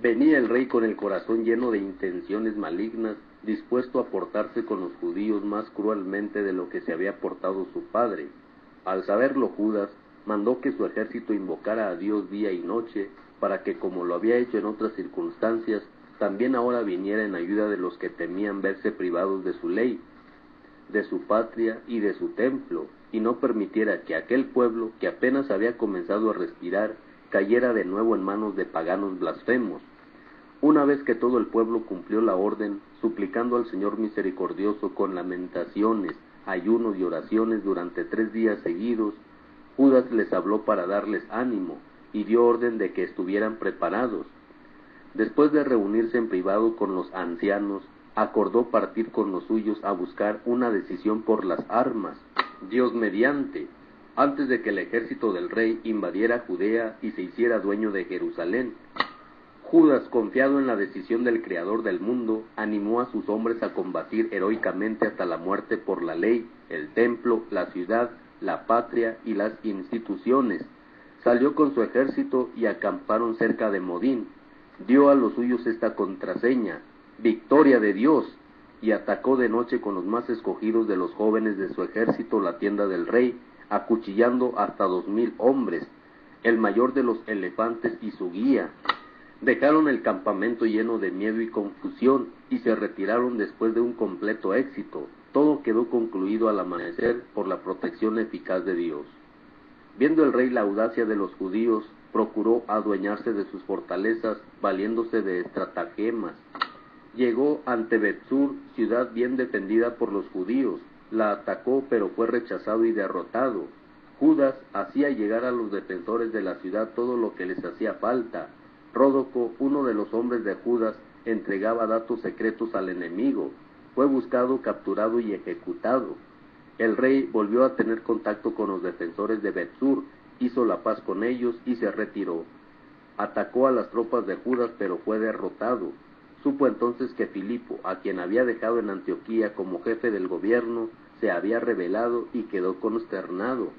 Venía el rey con el corazón lleno de intenciones malignas, dispuesto a portarse con los judíos más cruelmente de lo que se había portado su padre. Al saberlo Judas, mandó que su ejército invocara a Dios día y noche, para que, como lo había hecho en otras circunstancias, también ahora viniera en ayuda de los que temían verse privados de su ley, de su patria y de su templo, y no permitiera que aquel pueblo, que apenas había comenzado a respirar, cayera de nuevo en manos de paganos blasfemos. Una vez que todo el pueblo cumplió la orden, suplicando al Señor misericordioso con lamentaciones, ayunos y oraciones durante 3 días seguidos, Judas les habló para darles ánimo, y dio orden de que estuvieran preparados. Después de reunirse en privado con los ancianos, acordó partir con los suyos a buscar una decisión por las armas, Dios mediante, antes de que el ejército del rey invadiera Judea y se hiciera dueño de Jerusalén. Judas, confiado en la decisión del Creador del mundo, animó a sus hombres a combatir heroicamente hasta la muerte por la ley, el templo, la ciudad, la patria y las instituciones. Salió con su ejército y acamparon cerca de Modín. Dio a los suyos esta contraseña: victoria de Dios, y atacó de noche con los más escogidos de los jóvenes de su ejército la tienda del rey, acuchillando hasta 2,000 hombres, el mayor de los elefantes y su guía. Dejaron el campamento lleno de miedo y confusión, y se retiraron después de un completo éxito. Todo quedó concluido al amanecer por la protección eficaz de Dios. Viendo el rey la audacia de los judíos, procuró adueñarse de sus fortalezas, valiéndose de estratagemas. Llegó ante Betsur, ciudad bien defendida por los judíos. La atacó, pero fue rechazado y derrotado. Judas hacía llegar a los defensores de la ciudad todo lo que les hacía falta. Ródoco, uno de los hombres de Judas, entregaba datos secretos al enemigo. Fue buscado, capturado y ejecutado. El rey volvió a tener contacto con los defensores de Betsur, hizo la paz con ellos y se retiró. Atacó a las tropas de Judas, pero fue derrotado. Supo entonces que Filipo, a quien había dejado en Antioquía como jefe del gobierno, se había rebelado y quedó consternado.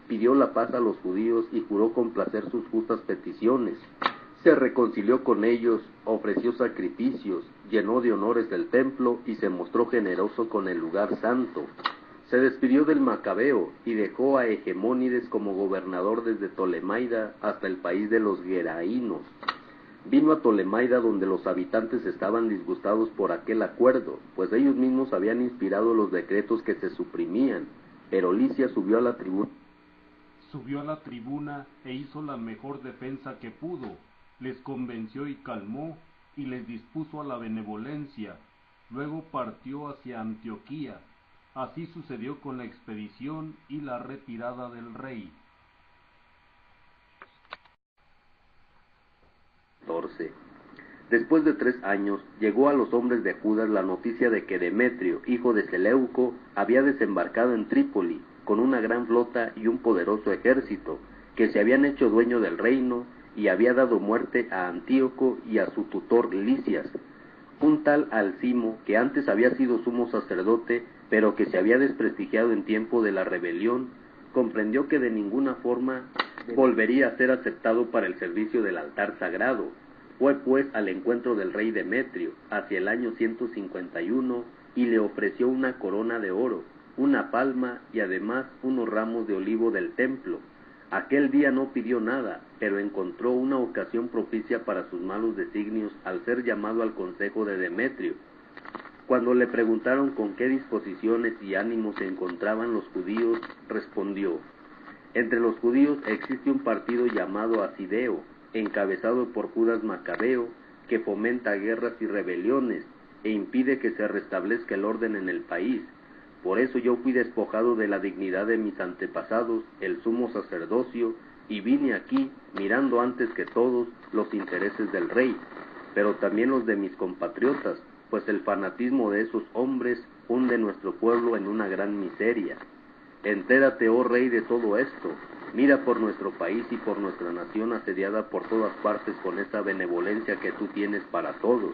Pidió la paz a los judíos y juró complacer sus justas peticiones. Se reconcilió con ellos, ofreció sacrificios, llenó de honores el templo y se mostró generoso con el lugar santo. Se despidió del Macabeo y dejó a Hegemónides como gobernador desde Tolemaida hasta el país de los Geraínos. Vino a Tolemaida, donde los habitantes estaban disgustados por aquel acuerdo, pues ellos mismos habían inspirado los decretos que se suprimían. Pero Lisias subió a la tribuna e hizo la mejor defensa que pudo. Les convenció y calmó, y les dispuso a la benevolencia. Luego partió hacia Antioquía. Así sucedió con la expedición y la retirada del rey. 14. Después de 3 años, llegó a los hombres de Judas la noticia de que Demetrio, hijo de Seleuco, había desembarcado en Trípoli, con una gran flota y un poderoso ejército, que se habían hecho dueño del reino, y había dado muerte a Antíoco y a su tutor Lisias. Un tal Alcimo, que antes había sido sumo sacerdote, pero que se había desprestigiado en tiempo de la rebelión, comprendió que de ninguna forma volvería a ser aceptado para el servicio del altar sagrado. Fue pues al encuentro del rey Demetrio, hacia el año 151, y le ofreció una corona de oro, una palma y además unos ramos de olivo del templo. Aquel día no pidió nada, pero encontró una ocasión propicia para sus malos designios al ser llamado al consejo de Demetrio. Cuando le preguntaron con qué disposiciones y ánimos se encontraban los judíos, respondió: entre los judíos existe un partido llamado Asideo, encabezado por Judas Macabeo, que fomenta guerras y rebeliones, e impide que se restablezca el orden en el país. Por eso yo fui despojado de la dignidad de mis antepasados, el sumo sacerdocio, y vine aquí, mirando antes que todos los intereses del rey, pero también los de mis compatriotas, pues el fanatismo de esos hombres hunde nuestro pueblo en una gran miseria. Entérate, oh rey, de todo esto. Mira por nuestro país y por nuestra nación asediada por todas partes con esa benevolencia que tú tienes para todos.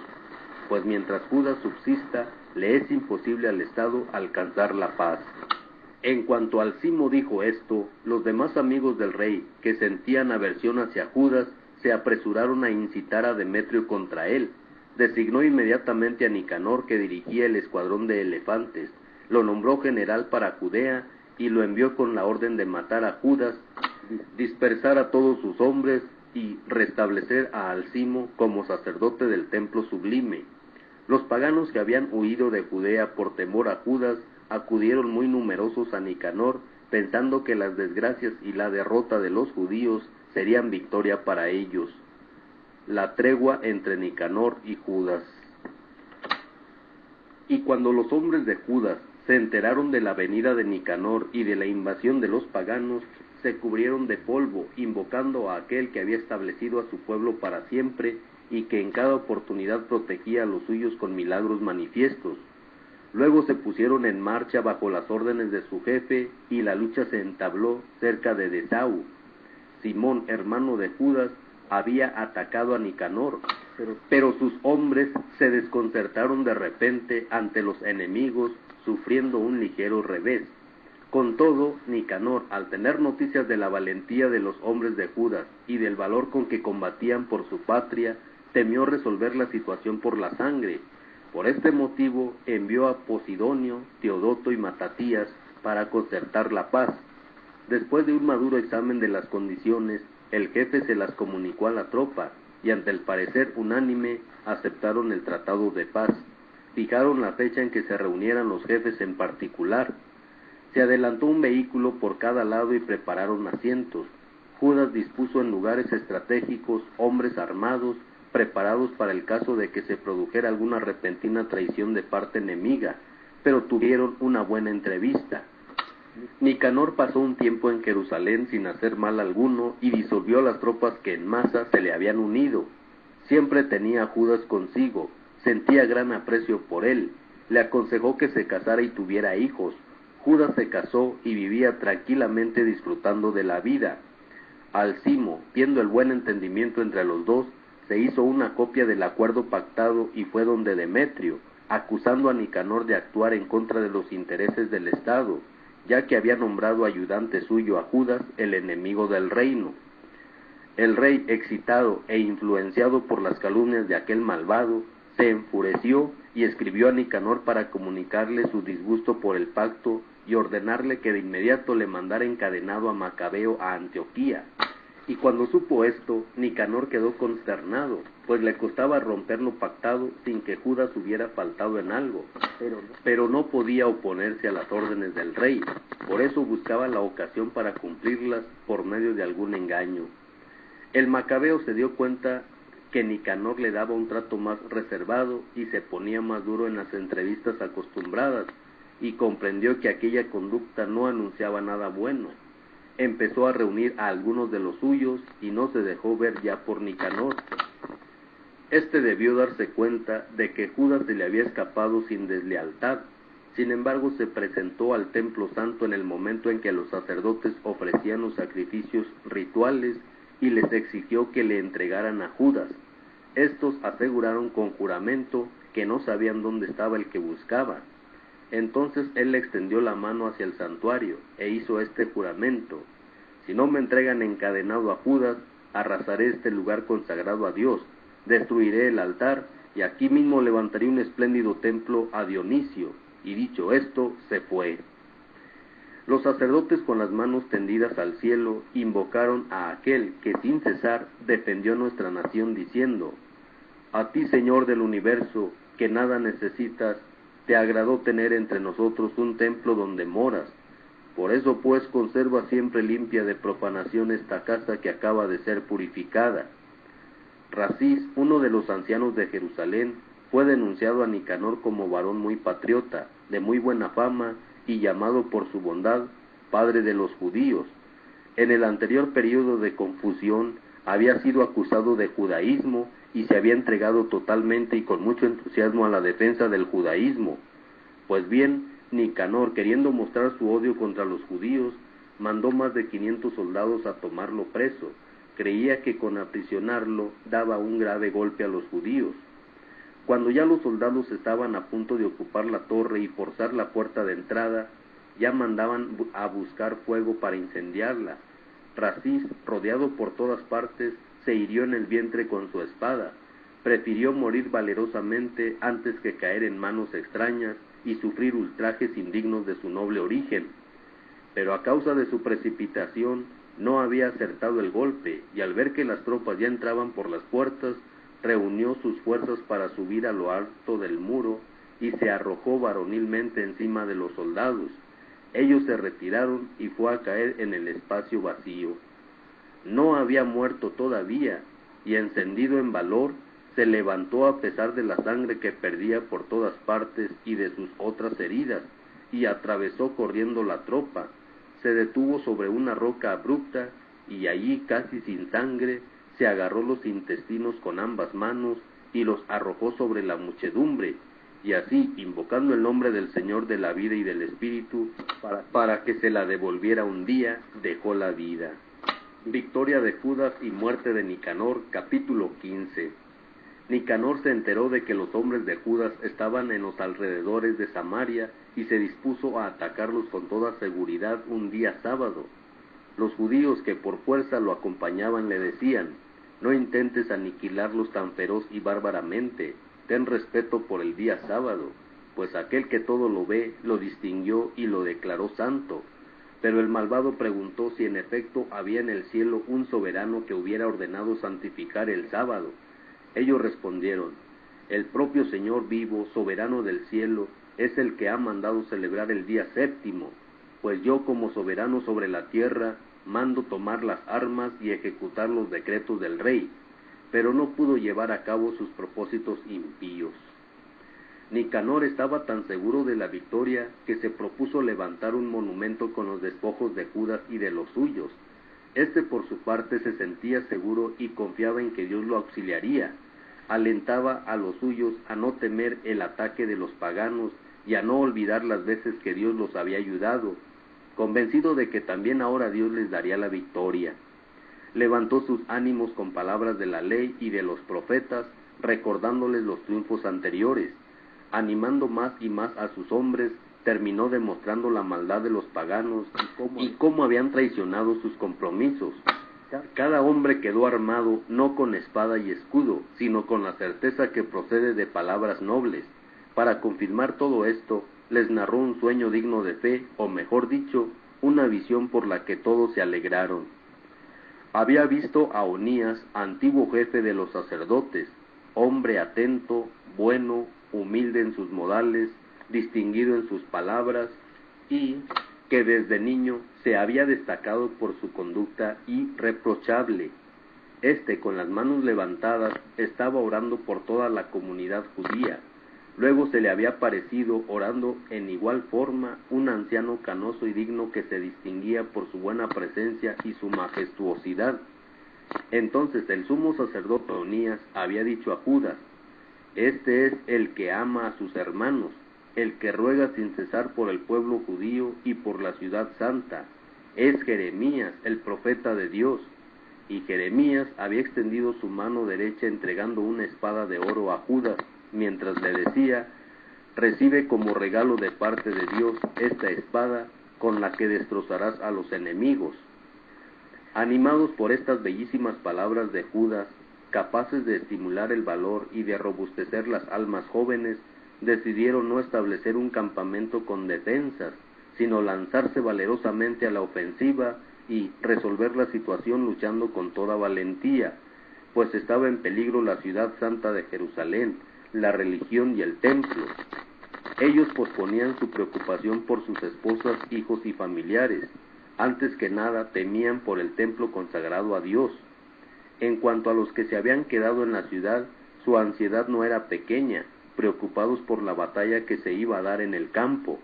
Pues mientras Judas subsista, le es imposible al Estado alcanzar la paz. En cuanto Alcimo dijo esto, los demás amigos del rey, que sentían aversión hacia Judas, se apresuraron a incitar a Demetrio contra él. Designó inmediatamente a Nicanor, que dirigía el escuadrón de elefantes, lo nombró general para Judea, y lo envió con la orden de matar a Judas, dispersar a todos sus hombres, y restablecer a Alcimo como sacerdote del templo sublime. Los paganos que habían huido de Judea por temor a Judas, acudieron muy numerosos a Nicanor, pensando que las desgracias y la derrota de los judíos serían victoria para ellos. La tregua entre Nicanor y Judas. Y cuando los hombres de Judas se enteraron de la venida de Nicanor y de la invasión de los paganos, se cubrieron de polvo, invocando a aquel que había establecido a su pueblo para siempre, y que en cada oportunidad protegía a los suyos con milagros manifiestos. Luego se pusieron en marcha bajo las órdenes de su jefe, y la lucha se entabló cerca de Desau. Simón, hermano de Judas, había atacado a Nicanor, pero sus hombres se desconcertaron de repente ante los enemigos, sufriendo un ligero revés. Con todo, Nicanor, al tener noticias de la valentía de los hombres de Judas y del valor con que combatían por su patria, temió resolver la situación por la sangre. Por este motivo envió a Posidonio, Teodoto y Matatías para concertar la paz. Después de un maduro examen de las condiciones, el jefe se las comunicó a la tropa, y ante el parecer unánime aceptaron el tratado de paz. Fijaron la fecha en que se reunieran los jefes en particular. Se adelantó un vehículo por cada lado y prepararon asientos. Judas dispuso en lugares estratégicos hombres armados, preparados para el caso de que se produjera alguna repentina traición de parte enemiga, pero tuvieron una buena entrevista. Nicanor pasó un tiempo en Jerusalén sin hacer mal alguno y disolvió a las tropas que en masa se le habían unido. Siempre tenía a Judas consigo, sentía gran aprecio por él, le aconsejó que se casara y tuviera hijos. Judas se casó y vivía tranquilamente disfrutando de la vida. Alcimo, viendo el buen entendimiento entre los dos, se hizo una copia del acuerdo pactado y fue donde Demetrio, acusando a Nicanor de actuar en contra de los intereses del Estado, ya que había nombrado ayudante suyo a Judas, el enemigo del reino. El rey, excitado e influenciado por las calumnias de aquel malvado, se enfureció y escribió a Nicanor para comunicarle su disgusto por el pacto y ordenarle que de inmediato le mandara encadenado a Macabeo a Antioquía. Y cuando supo esto, Nicanor quedó consternado, pues le costaba romper lo pactado sin que Judas hubiera faltado en algo, pero no podía oponerse a las órdenes del rey, por eso buscaba la ocasión para cumplirlas por medio de algún engaño. El Macabeo se dio cuenta que Nicanor le daba un trato más reservado y se ponía más duro en las entrevistas acostumbradas, y comprendió que aquella conducta no anunciaba nada bueno. Empezó a reunir a algunos de los suyos y no se dejó ver ya por Nicanor. Este debió darse cuenta de que Judas se le había escapado sin deslealtad. Sin embargo, se presentó al templo santo en el momento en que los sacerdotes ofrecían los sacrificios rituales y les exigió que le entregaran a Judas. Estos aseguraron con juramento que no sabían dónde estaba el que buscaban. Entonces él le extendió la mano hacia el santuario e hizo este juramento: si no me entregan encadenado a Judas, arrasaré este lugar consagrado a Dios, destruiré el altar y aquí mismo levantaré un espléndido templo a Dionisio. Y dicho esto, se fue. Los sacerdotes, con las manos tendidas al cielo, invocaron a aquel que sin cesar defendió nuestra nación, diciendo: a ti, Señor del universo, que nada necesitas, te agradó tener entre nosotros un templo donde moras. Por eso pues conserva siempre limpia de profanación esta casa que acaba de ser purificada. Rasís, uno de los ancianos de Jerusalén, fue denunciado a Nicanor como varón muy patriota, de muy buena fama, y llamado por su bondad padre de los judíos. En el anterior período de confusión había sido acusado de judaísmo y se había entregado totalmente y con mucho entusiasmo a la defensa del judaísmo. Pues bien, Nicanor, queriendo mostrar su odio contra los judíos, mandó más de 500 soldados a tomarlo preso. Creía que con aprisionarlo daba un grave golpe a los judíos. Cuando ya los soldados estaban a punto de ocupar la torre y forzar la puerta de entrada, ya mandaban a buscar fuego para incendiarla. Rasís, rodeado por todas partes, se hirió en el vientre con su espada. Prefirió morir valerosamente antes que caer en manos extrañas y sufrir ultrajes indignos de su noble origen. Pero a causa de su precipitación no había acertado el golpe, y al ver que las tropas ya entraban por las puertas, reunió sus fuerzas para subir a lo alto del muro y se arrojó varonilmente encima de los soldados. Ellos se retiraron y fue a caer en el espacio vacío. No había muerto todavía, y encendido en valor, se levantó a pesar de la sangre que perdía por todas partes y de sus otras heridas, y atravesó corriendo la tropa. Se detuvo sobre una roca abrupta, y allí, casi sin sangre, se agarró los intestinos con ambas manos y los arrojó sobre la muchedumbre, y así, invocando el nombre del Señor de la vida y del Espíritu, para que se la devolviera un día, dejó la vida. Victoria de Judas y muerte de Nicanor, capítulo 15. Nicanor se enteró de que los hombres de Judas estaban en los alrededores de Samaria y se dispuso a atacarlos con toda seguridad un día sábado. Los judíos que por fuerza lo acompañaban le decían: no intentes aniquilarlos tan feroz y bárbaramente, ten respeto por el día sábado, pues aquel que todo lo ve, lo distinguió y lo declaró santo. Pero el malvado preguntó si en efecto había en el cielo un soberano que hubiera ordenado santificar el sábado. Ellos respondieron: el propio Señor vivo, soberano del cielo, es el que ha mandado celebrar el día séptimo, pues yo como soberano sobre la tierra mando tomar las armas y ejecutar los decretos del rey, pero no pudo llevar a cabo sus propósitos impíos. Nicanor estaba tan seguro de la victoria que se propuso levantar un monumento con los despojos de Judas y de los suyos. Este por su parte se sentía seguro y confiaba en que Dios lo auxiliaría. Alentaba a los suyos a no temer el ataque de los paganos y a no olvidar las veces que Dios los había ayudado, convencido de que también ahora Dios les daría la victoria. Levantó sus ánimos con palabras de la ley y de los profetas, recordándoles los triunfos anteriores. Animando más y más a sus hombres, terminó demostrando la maldad de los paganos y cómo habían traicionado sus compromisos. Cada hombre quedó armado no con espada y escudo, sino con la certeza que procede de palabras nobles. Para confirmar todo esto, les narró un sueño digno de fe, o mejor dicho, una visión por la que todos se alegraron. Había visto a Onías, antiguo jefe de los sacerdotes, hombre atento, bueno, humilde en sus modales, distinguido en sus palabras, y que desde niño se había destacado por su conducta irreprochable. Este, con las manos levantadas, estaba orando por toda la comunidad judía. Luego se le había aparecido, orando en igual forma, un anciano canoso y digno que se distinguía por su buena presencia y su majestuosidad. Entonces el sumo sacerdote Onías había dicho a Judas: Este es el que ama a sus hermanos, el que ruega sin cesar por el pueblo judío y por la ciudad santa. Es Jeremías, el profeta de Dios. Y Jeremías había extendido su mano derecha entregando una espada de oro a Judas, mientras le decía: Recibe como regalo de parte de Dios esta espada, con la que destrozarás a los enemigos. Animados por estas bellísimas palabras de Judas, capaces de estimular el valor y de robustecer las almas jóvenes, decidieron no establecer un campamento con defensas, sino lanzarse valerosamente a la ofensiva y resolver la situación luchando con toda valentía, pues estaba en peligro la ciudad santa de Jerusalén, la religión y el templo. Ellos posponían su preocupación por sus esposas, hijos y familiares. Antes que nada temían por el templo consagrado a Dios. En cuanto a los que se habían quedado en la ciudad, su ansiedad no era pequeña, preocupados por la batalla que se iba a dar en el campo.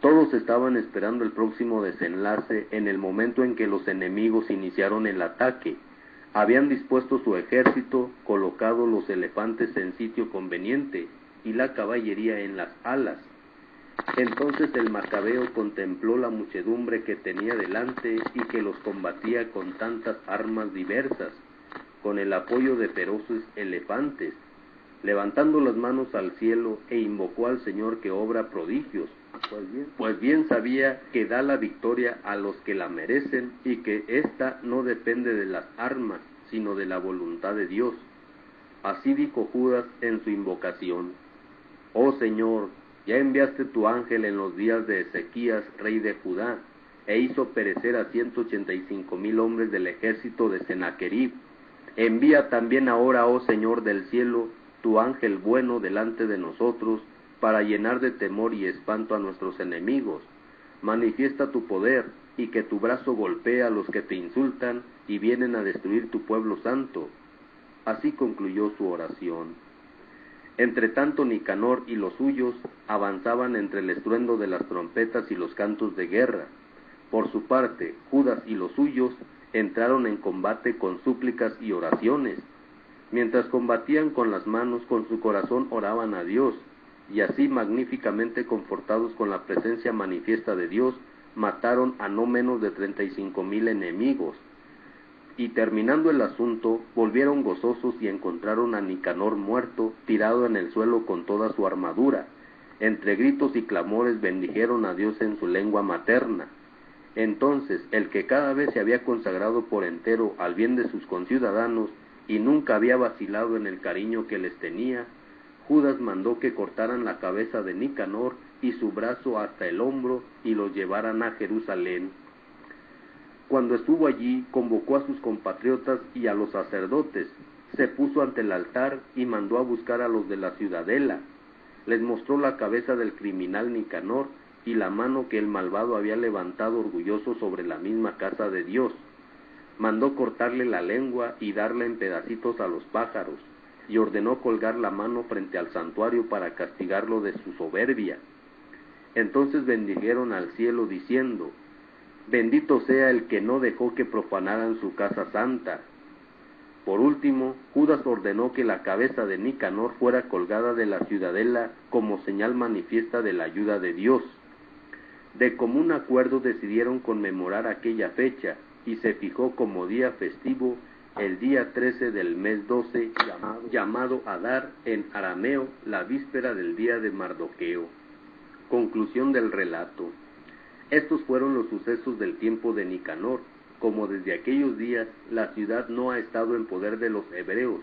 Todos estaban esperando el próximo desenlace en el momento en que los enemigos iniciaron el ataque. Habían dispuesto su ejército, colocado los elefantes en sitio conveniente y la caballería en las alas. Entonces el macabeo contempló la muchedumbre que tenía delante y que los combatía con tantas armas diversas, con el apoyo de feroces elefantes, levantando las manos al cielo, e invocó al Señor que obra prodigios, pues bien sabía que da la victoria a los que la merecen y que ésta no depende de las armas, sino de la voluntad de Dios. Así dijo Judas en su invocación: Oh Señor, ya enviaste tu ángel en los días de Ezequías, rey de Judá, e hizo perecer a 185,000 hombres del ejército de Sennacherib. Envía también ahora, oh Señor del cielo, tu ángel bueno delante de nosotros, para llenar de temor y espanto a nuestros enemigos. Manifiesta tu poder, y que tu brazo golpee a los que te insultan y vienen a destruir tu pueblo santo. Así concluyó su oración. Entretanto Nicanor y los suyos avanzaban entre el estruendo de las trompetas y los cantos de guerra. Por su parte, Judas y los suyos entraron en combate con súplicas y oraciones. Mientras combatían con las manos, con su corazón oraban a Dios, y así, magníficamente confortados con la presencia manifiesta de Dios, mataron a no menos de 35,000 enemigos. Y terminando el asunto, volvieron gozosos y encontraron a Nicanor muerto, tirado en el suelo con toda su armadura. Entre gritos y clamores bendijeron a Dios en su lengua materna. Entonces, el que cada vez se había consagrado por entero al bien de sus conciudadanos, y nunca había vacilado en el cariño que les tenía, Judas mandó que cortaran la cabeza de Nicanor y su brazo hasta el hombro y los llevaran a Jerusalén. Cuando estuvo allí, convocó a sus compatriotas y a los sacerdotes, se puso ante el altar y mandó a buscar a los de la ciudadela. Les mostró la cabeza del criminal Nicanor y la mano que el malvado había levantado orgulloso sobre la misma casa de Dios. Mandó cortarle la lengua y darla en pedacitos a los pájaros, y ordenó colgar la mano frente al santuario para castigarlo de su soberbia. Entonces bendijeron al cielo diciendo: Bendito sea el que no dejó que profanaran su casa santa. Por último, Judas ordenó que la cabeza de Nicanor fuera colgada de la ciudadela como señal manifiesta de la ayuda de Dios. De común acuerdo decidieron conmemorar aquella fecha, y se fijó como día festivo el día 13 del mes 12, llamado Adar en arameo, la víspera del día de Mardoqueo. Conclusión del relato. Estos fueron los sucesos del tiempo de Nicanor. Como desde aquellos días la ciudad no ha estado en poder de los hebreos.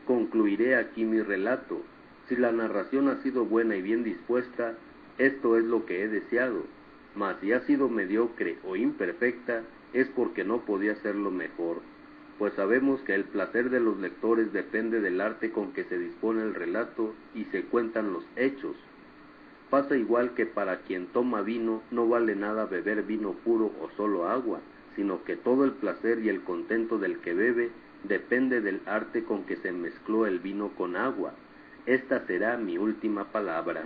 Concluiré aquí mi relato. Si la narración ha sido buena y bien dispuesta, esto es lo que he deseado. Mas si ha sido mediocre o imperfecta, es porque no podía serlo mejor, pues sabemos que el placer de los lectores depende del arte con que se dispone el relato y se cuentan los hechos. Pasa igual que para quien toma vino, no vale nada beber vino puro o solo agua, sino que todo el placer y el contento del que bebe depende del arte con que se mezcló el vino con agua. Esta será mi última palabra.